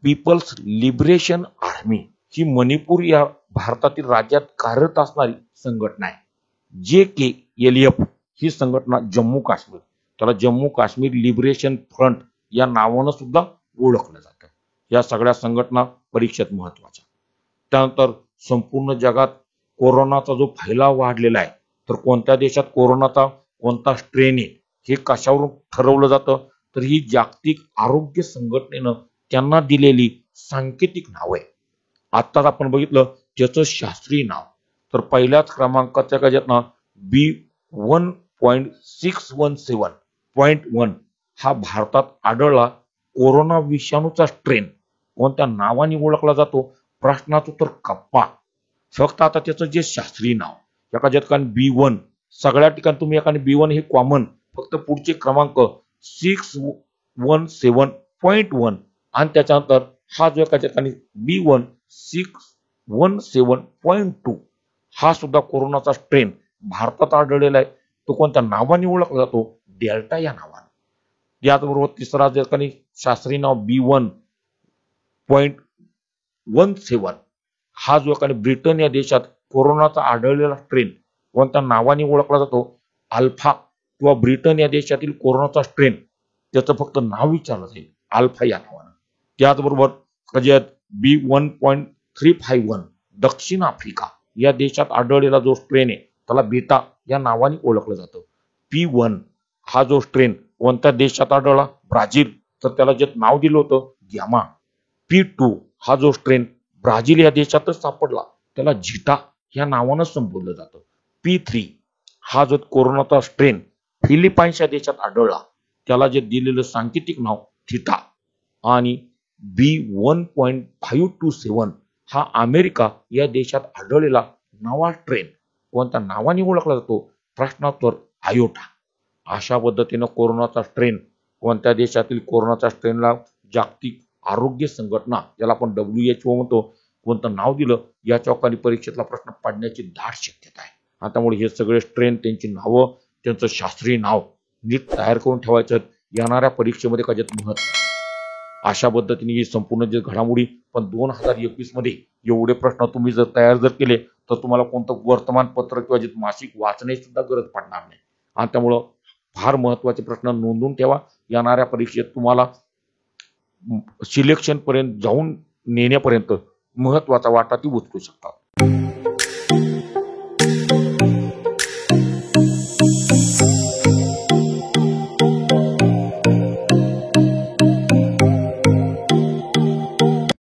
पीपल्स लिबरेशन आर्मी ही मणिपूर या भारतातील राज्यात कार्यरत असणारी संघटना आहे. JKLF ही संघटना जम्मू काश्मीर त्याला जम्मू काश्मीर लिबरेशन फ्रंट या नावानं सुद्धा ओळखलं जातं. या सगळ्या संघटना परीक्षेत महत्वाच्या. त्यानंतर संपूर्ण जगात कोरोनाचा जो फैलाव वाढलेला आहे तर कोणत्या देशात कोरोनाचा कोणता स्ट्रेन आहे हे कशावरून ठरवलं जातं तर ही जागतिक आरोग्य संघटनेनं त्यांना दिलेली सांकेतिक नाव आहे. आत्ताच आपण बघितलं त्याचं शास्त्रीय नाव तर पहिल्याच क्रमांकाच्या गजातना B1.617.1 हा भारतात आढळला कोरोना विषाणूचा स्ट्रेन कोणत्या नावाने ओळखला जातो प्रश्नाचं उत्तर कप्पा. फक्त आता त्याचं जे शास्त्रीय नाव एका B1 सगळ्या ठिकाणी तुम्ही एकाने B1 हे कॉमन, फक्त पुढचे क्रमांक 617.1 आणि त्याच्यानंतर हा जो एका ठिकाणी B1 617.2 हा सुद्धा कोरोनाचा स्ट्रेन भारतात आढळलेला आहे. तो कोणत्या नावाने ओळखला जातो? डेल्टा या नावाने. याचबरोबर तिसरा जो एकाने शास्त्रीय नाव B1.17 हा जो एकाने ब्रिटन या देशात कोरोनाचा आढळलेला स्ट्रेन कोणत्या नावाने ओळखला जातो? अल्फा, किंवा ब्रिटन या देशातील कोरोनाचा स्ट्रेन त्याचं फक्त नाव विचारलं जाईल अल्फा या नावानं. त्याचबरोबर B1.351 दक्षिण आफ्रिका या देशात आढळलेला जो स्ट्रेन आहे त्याला बीटा या नावाने ओळखलं जातं. P1 हा जो स्ट्रेन कोणत्या देशात आढळला? ब्राझील, तर त्याला जे नाव दिलं होतं गॅमा. P2 हा जो स्ट्रेन ब्राझील या देशातच सापडला त्याला झिटा या नावानं संबोधलं जातं. P3 हा जो कोरोनाचा स्ट्रेन फिलिपाईन्स या देशात आढळला त्याला जे दिलेलं सांकेतिक नाव थिटा. आणि B1.527 हा अमेरिका या देशात आढळलेला नवा स्ट्रेन कोणत्या नावाने ओळखला जातो? प्रश्नोत्तर आयोटा. अशा पद्धतीनं कोरोनाचा स्ट्रेन कोणत्या देशातील कोरोनाच्या स्ट्रेनला जागतिक आरोग्य संघटना, ज्याला आपण WHO म्हणतो, कोणतं नाव दिलं याच्या परीक्षेतला प्रश्न पडण्याची दाट शक्यता आहे. त्यामुळे हे सगळे स्ट्रेन, त्यांची नावं, त्यांचं शास्त्रीय नाव नीट तयार करून ठेवायचं. येणाऱ्या परीक्षेमध्ये कशात महत्व. अशा पद्धतीने ही संपूर्ण जे घडामोडी, पण 2021 मध्ये एवढे प्रश्न तुम्ही जर तयार केले तर तुम्हाला कोणतं वर्तमानपत्र किंवा जे मासिक वाचण्याची सुद्धा गरज पडणार नाही. आणि त्यामुळं फार महत्वाचे प्रश्न नोंदवून ठेवा. येणाऱ्या परीक्षेत तुम्हाला सिलेक्शन पर्यंत जाऊन नेण्यापर्यंत महत्वाचा वाटा ती उचलू शकतात.